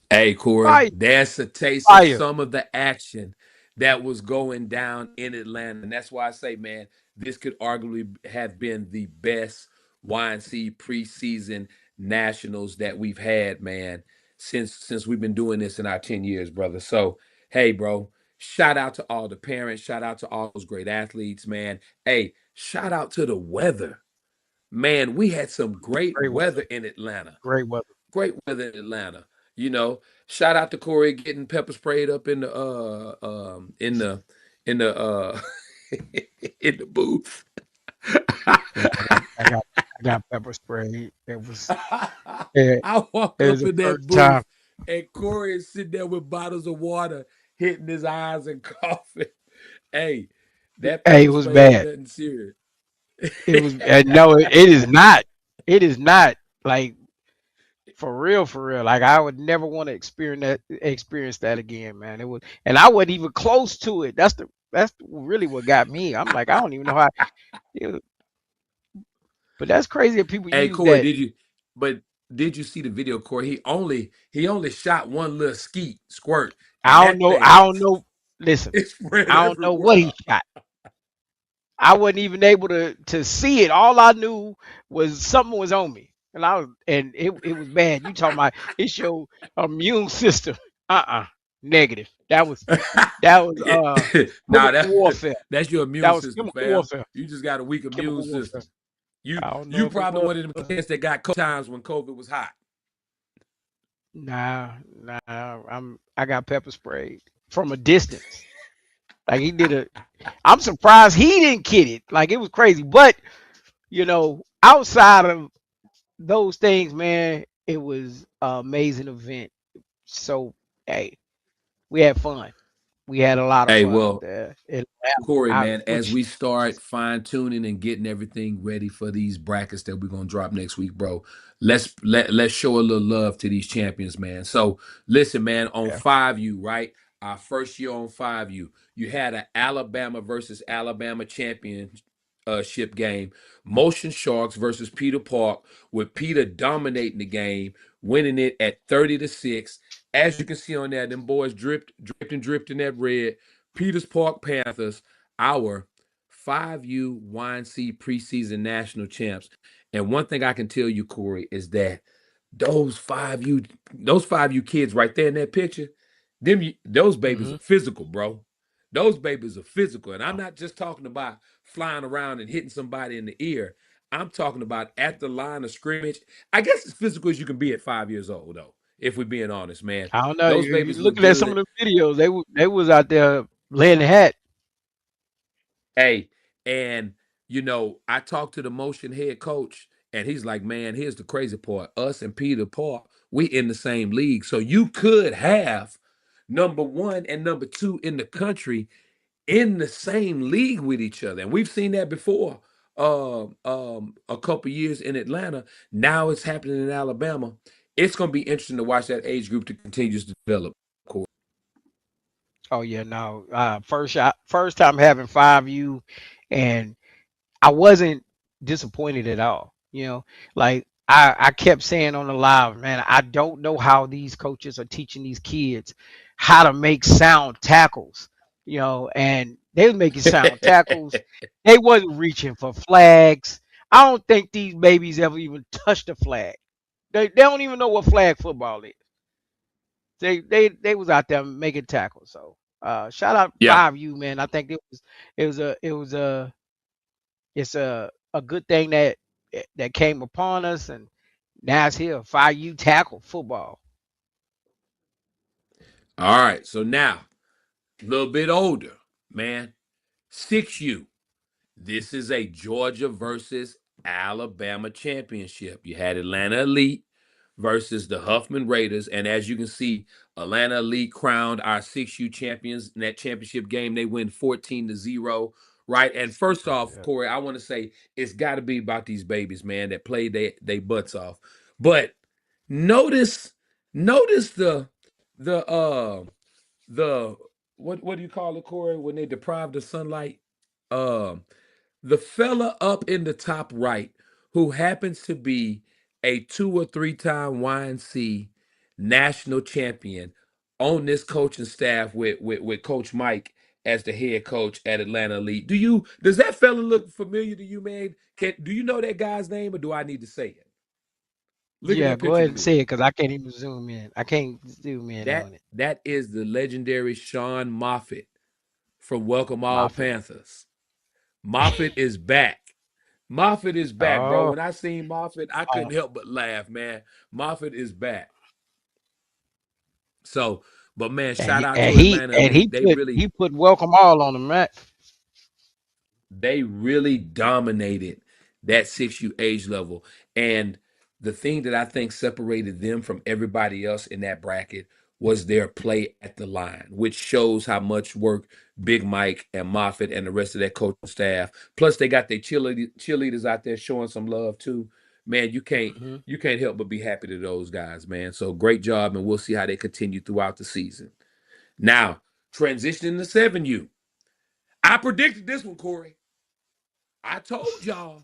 Hey, Corey, Fire. that's a taste of Fire. some of the action that was going down in Atlanta. And that's why I say, man, this could arguably have been the best YNC preseason nationals that we've had, man, since we've been doing this in our 10 years, brother. So, hey, bro, shout out to all the parents, shout out to all those great athletes, man. Hey, shout out to the weather. Man, we had some great Great weather weather. in Atlanta. Great weather. Great weather in Atlanta. You know, shout out to Corey getting pepper sprayed up in the in the in the booth. I got pepper spray. It was it, I walk it up was the in that first booth time. and Corey is sitting there with bottles of water, hitting his eyes and coughing. Hey, that Hey, it pepper was spray ain't bad. nothing serious. It was no, it is not. It is not like for real, for real. Like I would never want to experience that again, man. It was, and I wasn't even close to it. That's really what got me. I'm like, I don't even know how. It was, but that's crazy that people Hey, use Corey, that. did you see the video, Corey? He only shot one little squirt, and I don't that know. thing I don't know. Listen, it spread I don't know what he everywhere. shot. I wasn't even able to see it. All I knew was something was on me, and it was bad. You talking about it's your immune system? Negative. That was Nah, chemical warfare. that's your immune That was system, chemical fam. warfare. You just got a weak immune Chemical system. warfare. I don't know You if it probably was. one of them kids that got times when COVID was hot. Nah. I got pepper sprayed from a distance. Like he did a. I'm surprised he didn't get it. Like it was crazy, but outside of those things, man, it was an amazing event. So, hey, we had fun. We had a lot of Hey, fun up well, there. Corey, man, as Which we start fine tuning and getting everything ready for these brackets that we're gonna drop next week, bro, let's show a little love to these champions, man. So listen, man, on yeah. 5U, right? Our first year on 5U, you had an Alabama versus Alabama championship game. Motion Sharks versus Peter Park, with Peter dominating the game, winning it at 30-6. As you can see on that, them boys dripped in that red. Peters Park Panthers, our 5U YNC preseason national champs. And one thing I can tell you, Corey, is that those 5U those 5U kids right there in that picture, those babies Hmm. are physical, bro. Those babies are physical. And I'm not just talking about flying around and hitting somebody in the ear. I'm talking about at the line of scrimmage. I guess as physical as you can be at 5 years old, though, if we're being honest, man. I don't know. Those You babies look looking at some of good. the videos, they was out there laying the hat. Hey, and I talked to the motion head coach, and he's like, "Man, here's the crazy part. Us and Peter Paul, we in the same league. So you could have number one and number two in the country in the same league with each other. And we've seen that before. A couple years in Atlanta. Now it's happening in Alabama. It's gonna be interesting to watch that age group to continue to develop. Corey. Oh yeah, no. First time having 5U, and I wasn't disappointed at all. Like I kept saying on the live, man, I don't know how these coaches are teaching these kids how to make sound tackles. And they was making sound tackles. They wasn't reaching for flags. I don't think these babies ever even touched a flag. They don't even know what flag football is. They was out there making tackles. So shout out Yeah. 5U, man. I think it's a good thing that came upon us, and now it's here. 5U tackle football. All right. So now, a little bit older, man. 6U. This is a Georgia versus Alabama championship. You had Atlanta Elite versus the Huffman Raiders. And as you can see, Atlanta Elite crowned our 6U champions in that championship game. They win 14-0. Right. And first off, Yeah. Corey, I want to say it's got to be about these babies, man, that played they butts off. But notice, notice the the what do you call it, Corey, when they deprive the sunlight? Um the fella up in the top right, who happens to be a 2 or 3 time YNC national champion on this coaching staff with Coach Mike as the head coach at Atlanta Elite. Does that fella look familiar to you, man? Do you know that guy's name, or do I need to say it? Look at Yeah, that go picture ahead and good. say it because I can't even zoom in. I can't zoom in That on it. that is the legendary Sean Moffitt from Welcome All Mafia. Panthers. Moffitt is back. Moffitt is back, bro. Oh, When I seen Moffitt, I oh, couldn't help but laugh, man. Moffitt is back. So, but man, and shout he out and to he Atlanta and Elite. he They put really he put welcome all on them, right? they really dominated that 6U age level. And the thing that I think separated them from everybody else in that bracket was their play at the line, which shows how much work Big Mike and Moffitt and the rest of that coaching staff. Plus, they got their cheerleaders out there showing some love too. Man, Hmm. you can't help but be happy to those guys, man. So great job, and we'll see how they continue throughout the season. Now, transitioning to 7U. I predicted this one, Corey. I told y'all.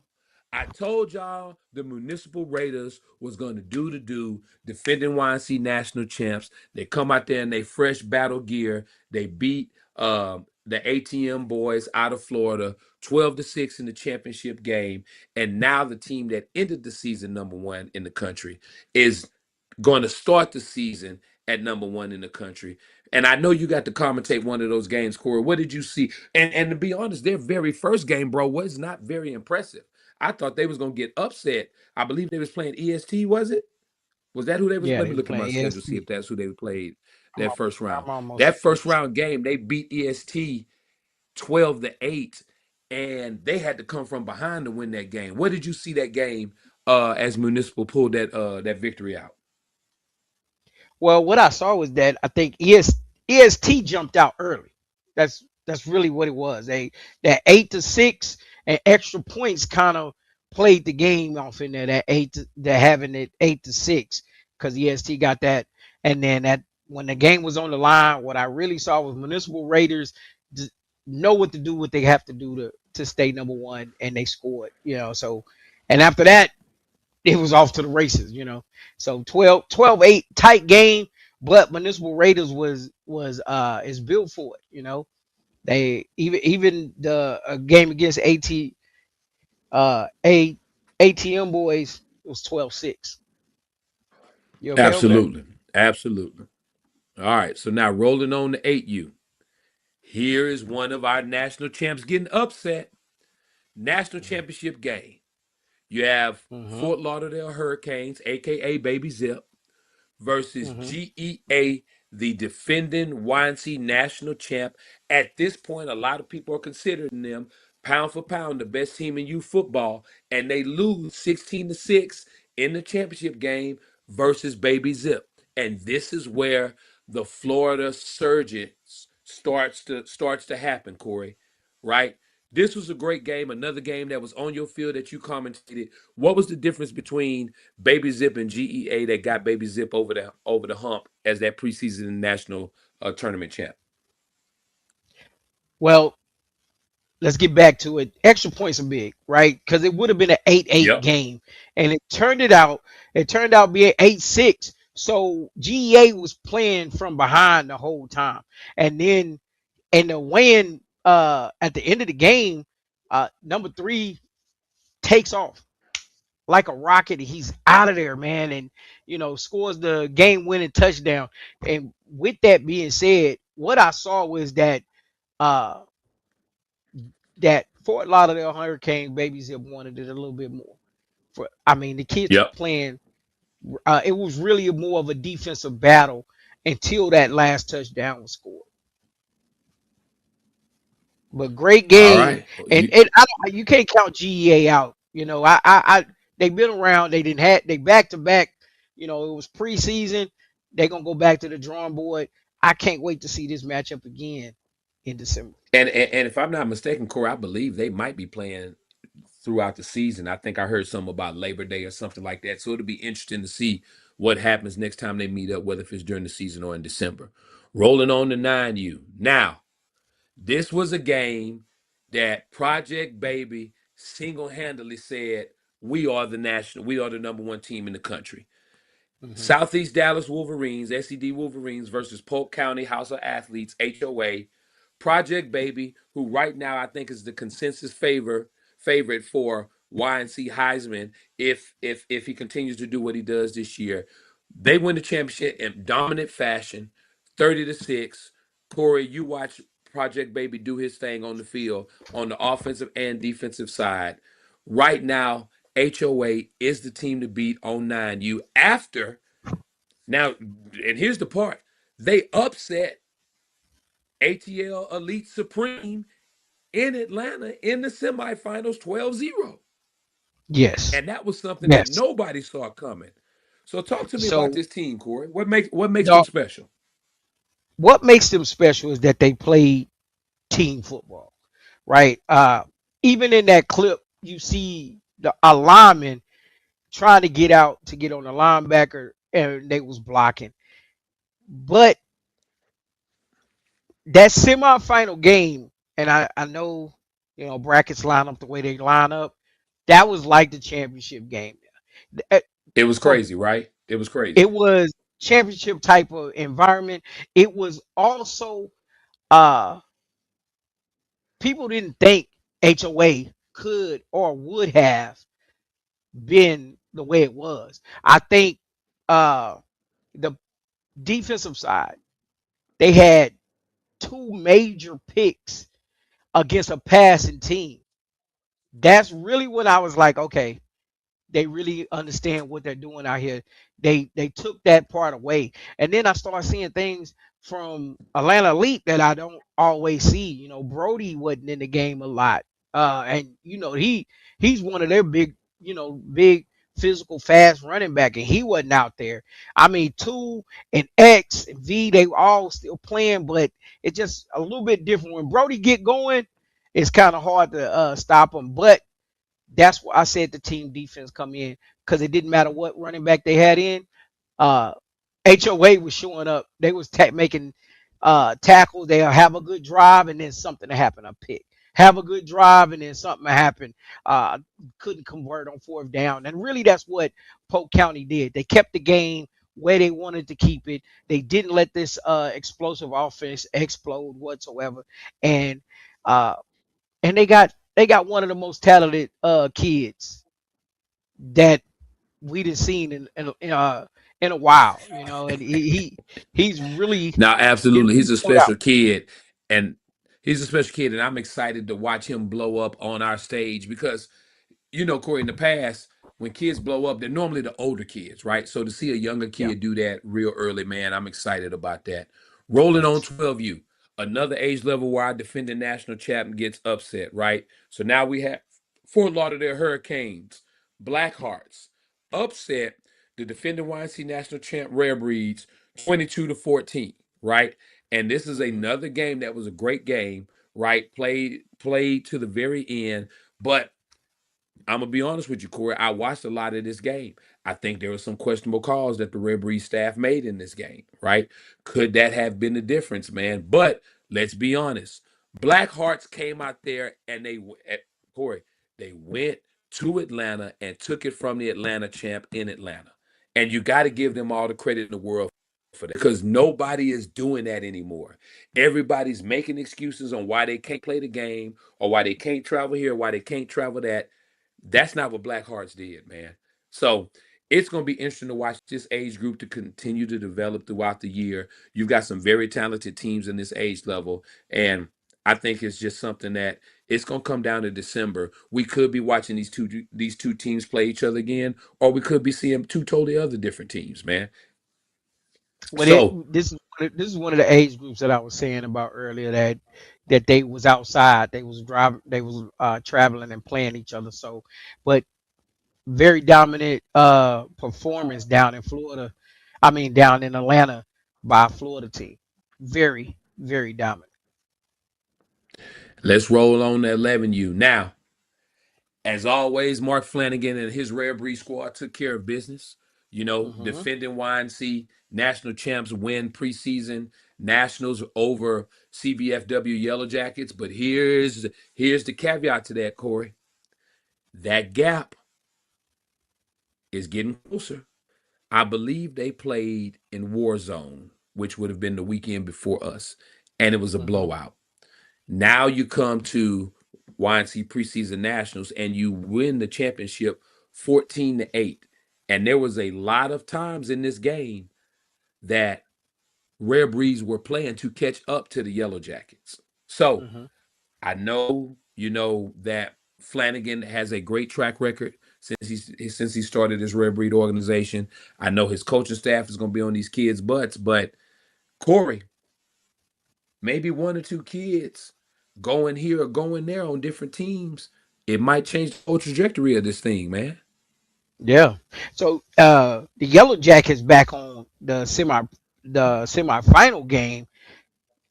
I told y'all the Municipal Raiders was going to do the do, defending YNC national champs. They come out there in they fresh battle gear. They beat the ATM boys out of Florida 12-6 in the championship game. And now the team that ended the season number one in the country is going to start the season at number one in the country. And I know you got to commentate one of those games, Corey. What did you see? And to be honest, their very first game, bro, was not very impressive. I thought they was gonna get upset. I believe they was playing EST, was it? Was that who they was? Yeah, Let they me was look at my playing schedule, see EST. if that's who they played I'm, that al- first round. I'm almost That first certain. round game, they beat EST 12-8, and they had to come from behind to win that game. What did you see that game as Municipal pulled that victory out? Well, what I saw was that I think EST jumped out early. That's really what it was. That 8-6 and extra points kind of played the game off in there. That having it 8-6 because EST got that, and then that when the game was on the line, what I really saw was Municipal Raiders just know what to do, what they have to do to stay number one, and they scored. So and after that it was off to the races. So 12-8 tight game, but Municipal Raiders was is built for it. They even the game against a ATM boys was 12-6. You okay over there? Absolutely. Absolutely. All right. So now rolling on to 8U. Here is one of our national champs getting upset. National championship game. You have Mm-hmm. Fort Lauderdale Hurricanes, aka Baby Zip, versus Mm-hmm. GEA, the defending YNC national champ. At this point, a lot of people are considering them pound for pound the best team in youth football, and they lose 16-6 in the championship game versus Baby Zip. And this is where the Florida surge starts to happen, Corey. Right? This was a great game, another game that was on your field that you commentated. What was the difference between Baby Zip and GEA that got Baby Zip over the hump as that preseason national tournament champ? Well, let's get back to it. Extra points are big, right? Because it would have been an 8-8 Yep. game, and it turned out being 8-6. So GEA was playing from behind the whole time, and then the win at the end of the game, number 3 takes off like a rocket. He's out of there, man, and scores the game-winning touchdown. And with that being said, what I saw was uh, that Fort Lauderdale Hurricane Baby Zip wanted it a little bit more. The kids were Yep. playing. It was really more of a defensive battle until that last touchdown was scored. But great All game, right. and you can't count GEA out. They've been around. They back to back. It was preseason. They're gonna go back to the drawing board. I can't wait to see this matchup again in December. And if I'm not mistaken, Corey, I believe they might be playing throughout the season. I think I heard something about Labor Day or something like that. So it'll be interesting to see what happens next time they meet up, whether if it's during the season or in December. Rolling on to 9U. Now, this was a game that Project Baby single-handedly said, we are the number one team in the country. Hmm. Southeast Dallas Wolverines, SED Wolverines versus Polk County House of Athletes, HOA. Project Baby, who right now I think is the consensus favorite for YNC Heisman if he continues to do what he does this year. They win the championship in dominant fashion, 30-6. Corey, you watch Project Baby do his thing on the field on the offensive and defensive side. Right now, HOA is the team to beat on 9U after now, and here's the part. They upset ATL Elite Supreme in Atlanta in the semifinals 12-0. Yes, And that was something that yes. nobody saw coming. So talk to me about So this team, Corey. What makes them the special? what makes them special is that they play team football, right? Even in that clip, you see a lineman trying to get out to get on the linebacker, and they was blocking. But that semifinal game, and I know brackets line up the way they line up. That was like the championship game. Uh, It was For crazy, right? It was it crazy. was championship type of environment. It was also uh people didn't think HOA could or would have been the way it was. I think uh the defensive side, they had two major picks against a passing team. That's really what I was like, okay, they really understand what they're doing out here. They took that part away. And then I started seeing things from Atlanta Elite that I don't always see. Brody wasn't in the game a lot. And he's one of their big physical, fast running back, and he wasn't out there. I mean, two and X and V, they were all still playing, but it's just a little bit different. When Brody get going, it's kind of hard to stop him. But that's why I said the team defense come in because it didn't matter what running back they had in. Uh, HOA was showing up. They was making tackles. They'll have a good drive and then something to happen, a pick. Have a good drive and then something happened. Couldn't convert on fourth down. And really that's what Polk County did. They kept the game where they wanted to keep it. They didn't let this explosive offense explode whatsoever. And uh, and they got one of the most talented kids that we done seen in a while, and he's really, Now, absolutely, he's a showed out. special kid, and I'm excited to watch him blow up on our stage because Corey, in the past, when kids blow up, they're normally the older kids, right? So to see a younger Yeah. kid do that real early, man, I'm excited about that. Rolling on Yes. 12U, another age level where our defending national champion gets upset, right? So now we have Fort Lauderdale Hurricanes, Blackhearts, upset the defending YNC national champ Rare Breeds 22-14, right? And this is Mhm. another game that was a great game, right? Played to the very end, but I'm gonna be honest with you, Corey. I watched a lot of this game. I think there were some questionable calls that the Red Breed staff made in this game. Right? Could that have been the difference, man? But let's be honest. Black Hearts came out there and Corey, they went to Atlanta and took it from the Atlanta champ in Atlanta. And you got to give them all the credit in the world for that because nobody is doing that anymore. Everybody's making excuses on why they can't play the game or why they can't travel here, why they can't travel that. That's not what Black Hearts did, man. So it's going to be interesting to watch this age group to continue to develop throughout the year. You've got some very talented teams in this age level, and I think it's just something that it's going to come down to December. We could be watching these two teams play each other again, or we could be seeing two totally other different teams, man. Well, So this is one of the age groups that I was saying about earlier that they was outside, they was driving, they was traveling and playing each other. So, but very dominant performance down in Florida. I mean, down in Atlanta by a Florida team. Very, very dominant. let's roll on to 11U now. As always, Mark Flanagan and his Rare Breed squad took care of business. Hmm. Defending YNC national champs win preseason nationals over CBFW Yellow Jackets. But here's the caveat to that, Corey. That gap is getting closer. I believe they played in War Zone, which would have been the weekend before us, and it was a Hmm. blowout. Now you come to YNC preseason nationals and you win the championship 14-8. And there was a lot of times in this game that Rare Breeds were playing to catch up to the Yellow Jackets. So Hmm. I know that Flanagan has a great track record since he started his Rare Breed organization. I know his coaching staff is going to be on these kids' butts, but Corey, maybe one or two kids going here or going there on different teams, it might change the whole trajectory of this thing, man. Yeah. So the Yellow Jackets back on the semifinal game.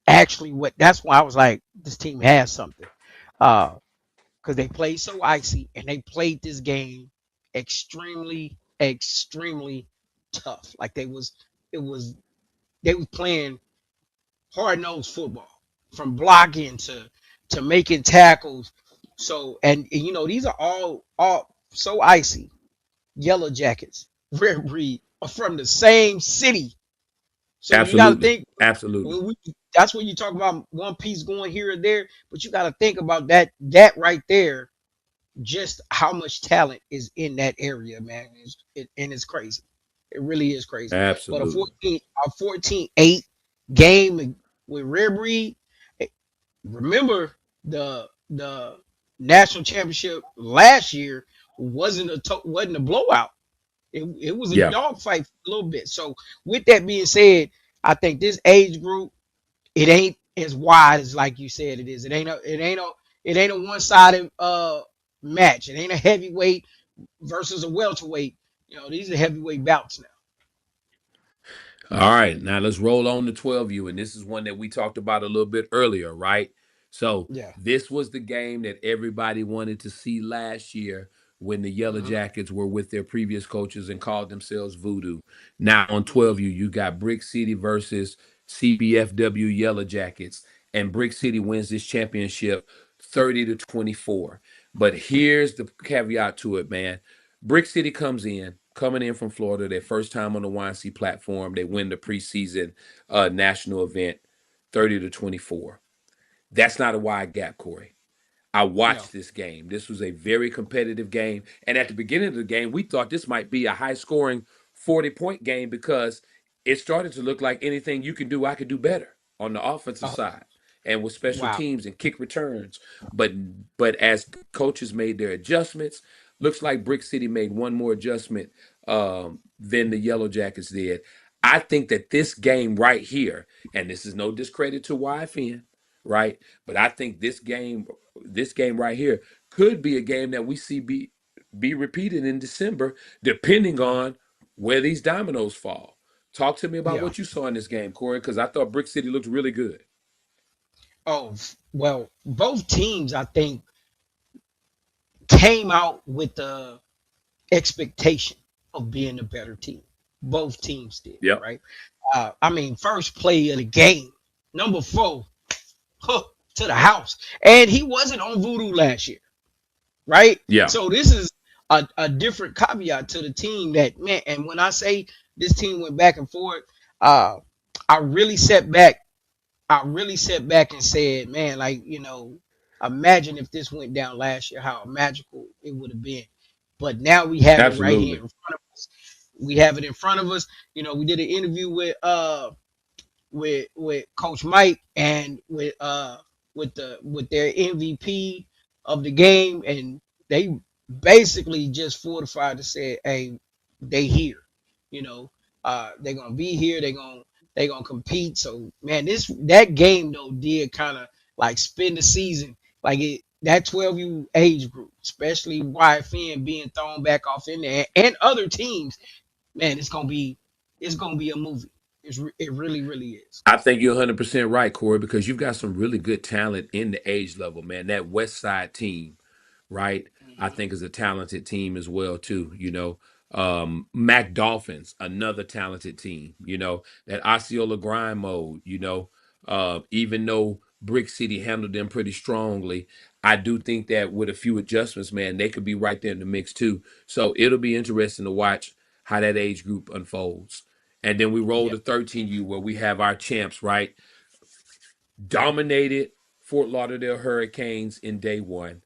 Actually, what that's why I was like, this team has something. Uh, because they played so icy and they played this game extremely, extremely tough. Like it was they were playing hard nosed football from blocking to making tackles. So and these are all so icy. Yellow Jackets, Rare Breed are from the same city. So you got to Absolutely. think Absolutely. that's when you talk about one piece going here or there, but you got to think about that right there, just how much talent is in that area, man. And it's crazy. It really is crazy. But a Absolutely. 14-8 game with Rare Breed. eh, Remember the national championship last year wasn't a blowout. It was a Yeah. dogfight for a little bit. So with that being said, I think this age group, it ain't as wide as like you said it is. It ain't a one sided match. It ain't a heavyweight versus a welterweight. These are heavyweight bouts now. All right, now let's roll on to 12U, and this is one that we talked about a little bit earlier, right? So Yeah. this was the game that everybody wanted to see last year when the Yellow Hmm. Jackets were with their previous coaches and called themselves Voodoo. Now on Hmm. 12U, you got Brick City versus CBFW Yellow Jackets, and Brick City wins this championship 30-24. But here's the caveat to it, man. Brick City coming in from Florida, their first time on the YNC platform. They win the preseason national event 30-24. That's not a wide gap, Corey. I No. watched this game. This was a very competitive game. And at the beginning of the game, we thought this might be a high scoring 40-point game because it started to look like anything you can do, I could do better on the offensive Oh, side and with special wow. teams and kick returns. But but as coaches made their adjustments, looks like Brick City made one more adjustment than the Yellow Jackets did. I think that this game right here, and this is no discredit to YFN, right? But I think this game right here could be a game that we see be repeated in December, depending on where these dominoes fall. Talk to me about Yeah. what you saw in this game, Corey, because I thought Brick City looked really good. Oh, well, both teams, I think, came out with the expectation of being a better team. Both teams did, Yep. right? I mean, first play of the game, number 4, huh, to the house. And he wasn't on Voodoo last year, right? Yeah. So this is a different caveat to the team that, man, and when I say this team went back and forth, uh, I really sat back. I really sat back and said, man, like, imagine if this went down last year, how magical it would have been. But now we have it right here Absolutely. in front of us. We have it in front of us. We did an interview with Coach Mike and with their MVP of the game, and they basically just fortified to say, hey, they here. You know, they're gonna be here. They're gonna compete. So man, that game though did kind of like spin the season, like that 12U age group, especially YFN being thrown back off in there and other teams. Man, it's gonna be a movie. It really really is. I think you're 100% right, Corey, because you've got some really good talent in the age level, man. That West Side team, right? I Mhm. think is a talented team as well, too. Mac Dolphins, another talented team. That Osceola grind mode. Even though Brick City handled them pretty strongly, I do think that with a few adjustments, man, they could be right there in the mix too. So it'll be interesting to watch how that age group unfolds. And then we roll Yeah, to 13U where we have our champs, right? Dominated Fort Lauderdale Hurricanes in day one,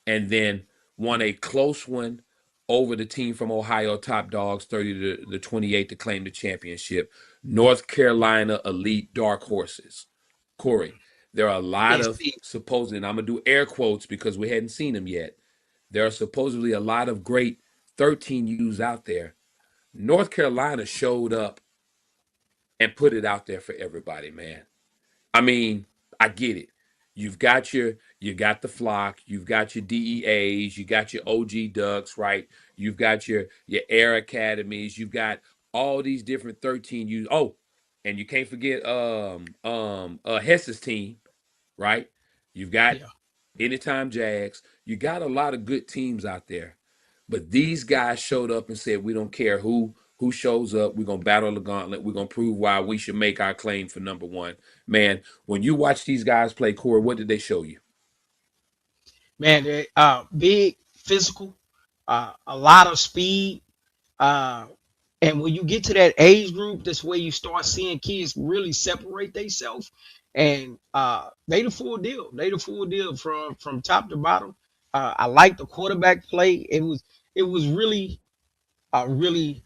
and then won a close one over the team from Ohio Top Dogs 30 to 28 to claim the championship. North Carolina Elite Dark Horses. Corey, there are a lot it's of supposedly, and I'm gonna do air quotes because we hadn't seen them yet. There are supposedly a lot of great 13Us out there. North Carolina showed up and put it out there for everybody, man. I mean, I get it. You got the flock, you've got your DEAs, you got your OG Ducks, right? You've got your Air Academies, you've got all these different 13U. Oh, and you can't forget Hess's team, right? You've got yeah. Anytime Jags. You got a lot of good teams out there. But these guys showed up and said, we don't care who shows up. We're gonna battle the gauntlet. We're gonna prove why we should make our claim for number one. Man, when you watch these guys play, Corey, what did they show you? Man, they big, physical, a lot of speed. Uh, and when you get to that age group, that's where you start seeing kids really separate themselves. And they the full deal. They the full deal from top to bottom. I like the quarterback play. It was really a really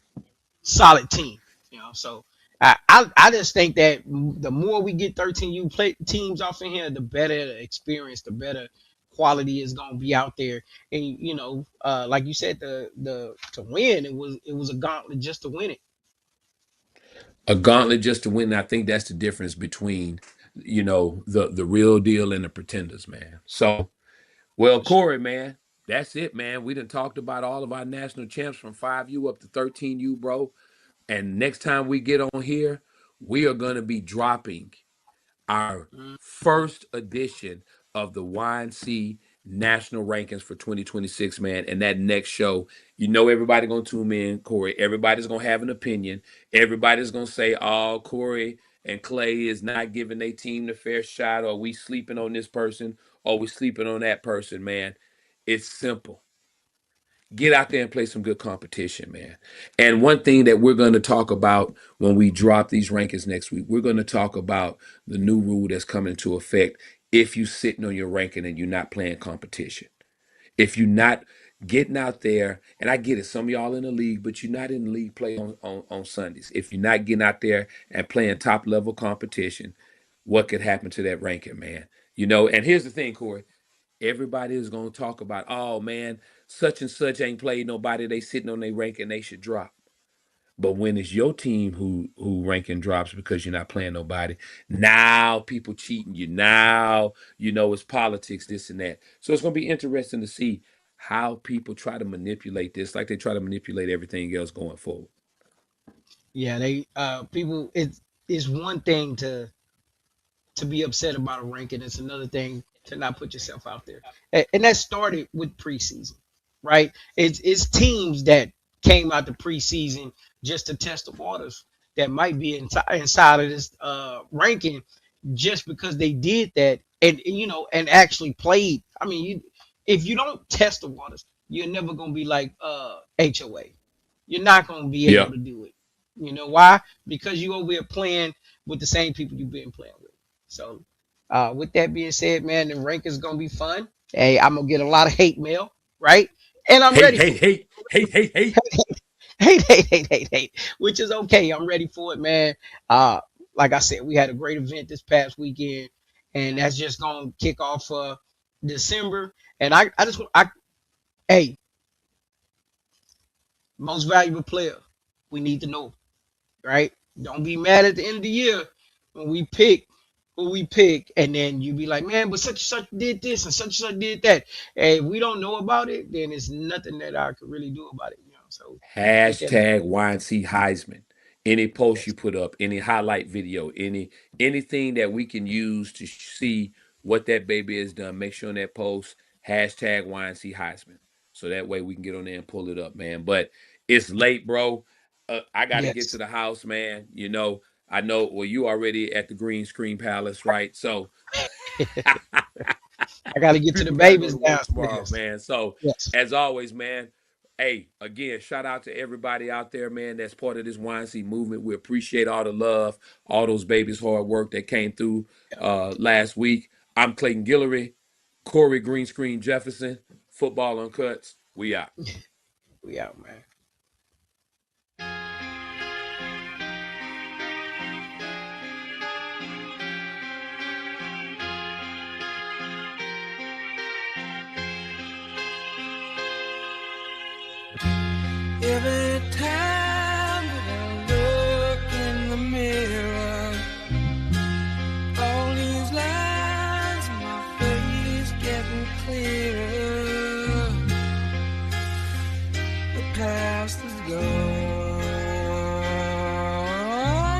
solid team. So I just think that the more we get 13U play teams off in here, the better the experience, the better quality is gonna be out there. And like you said, the to win, it was a gauntlet just to win it. A gauntlet just to win. I think that's the difference between, the real deal and the pretenders, man. So, well, For sure. Corey, man. That's it, man. We done talked about all of our national champs from 5U up to 13U, bro. And next time we get on here, we are going to be dropping our first edition of the YNC national rankings for 2026, man. And that next show, you know, everybody gonna tune in, Corey. Everybody's gonna have an opinion. Everybody's gonna say, "Oh, Corey and Clay is not giving their team the fair shot, or we sleeping on this person, or we sleeping on that person." Man, it's simple. Get out there and play some good competition, man. And one thing that we're going to talk about when we drop these rankings next week, we're going to talk about the new rule that's coming into effect if you sitting on your ranking and you're not playing competition. If you're not getting out there, and I get it, some of y'all in the league, but you're not in the league play on Sundays. If you're not getting out there and playing top level competition, what could happen to that ranking, man? You know, and here's the thing, Corey. Everybody is going to talk about, oh man, such and such ain't played nobody. They sitting on their rank and they should drop. But when it's your team who ranking drops because you're not playing nobody, now people cheating you. Now you know it's politics, this and that. So it's going to be interesting to see how people try to manipulate this, like they try to manipulate everything else going forward. Yeah, they people. It's one thing to be upset about a ranking. It's another thing to not put yourself out there. And that started with preseason, right? It's teams that came out the preseason just to test the waters that might be inside of this ranking just because they did that and you know and actually played. I mean, if you don't test the waters, you're never gonna be like HOA. You're not gonna be Yeah. able to do it. You know why? Because you over here playing with the same people you've been playing with. So, with that being said, man, the rank is gonna be fun. Hey, I'm gonna get a lot of hate mail, right? And I'm Hate, ready hate, for hate, hate, hate, hate. it. Hate, which is okay. I'm ready for it, man. Like I said, we had a great event this past weekend, and that's just gonna kick off December. And I just, hey, most valuable player, we need to know, right? Don't be mad at the end of the year when we pick who we pick, and then you be like, man, but such and such did this and such did that. Hey, if we don't know about it, then it's nothing that I could really do about it, you know. So with that, Hashtag YNC Heisman. Any post yes, you put up, any highlight video, anything that we can use to see what that baby has done, make sure on that post, hashtag YNC Heisman. So that way we can get on there and pull it up, man. But it's late, bro. I got to get to yes, the house, man. You know, I know, well, you already at the Green Screen Palace, right? So I got to get to the people got to go babies to work tomorrow, downstairs. man. So Yes, as always, man, hey, again, shout out to everybody out there, man, that's part of this YNC movement. We appreciate all the love, all those babies' hard work that came through last week. I'm Clayton Guillory, Corey Green Screen Jefferson, Football Uncuts. We out. we out, man. Every time that I look in the mirror, all these lines in my face getting clearer. The past is gone,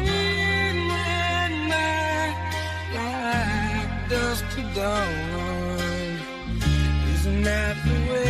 and my life dusk to dawn. Isn't that the way?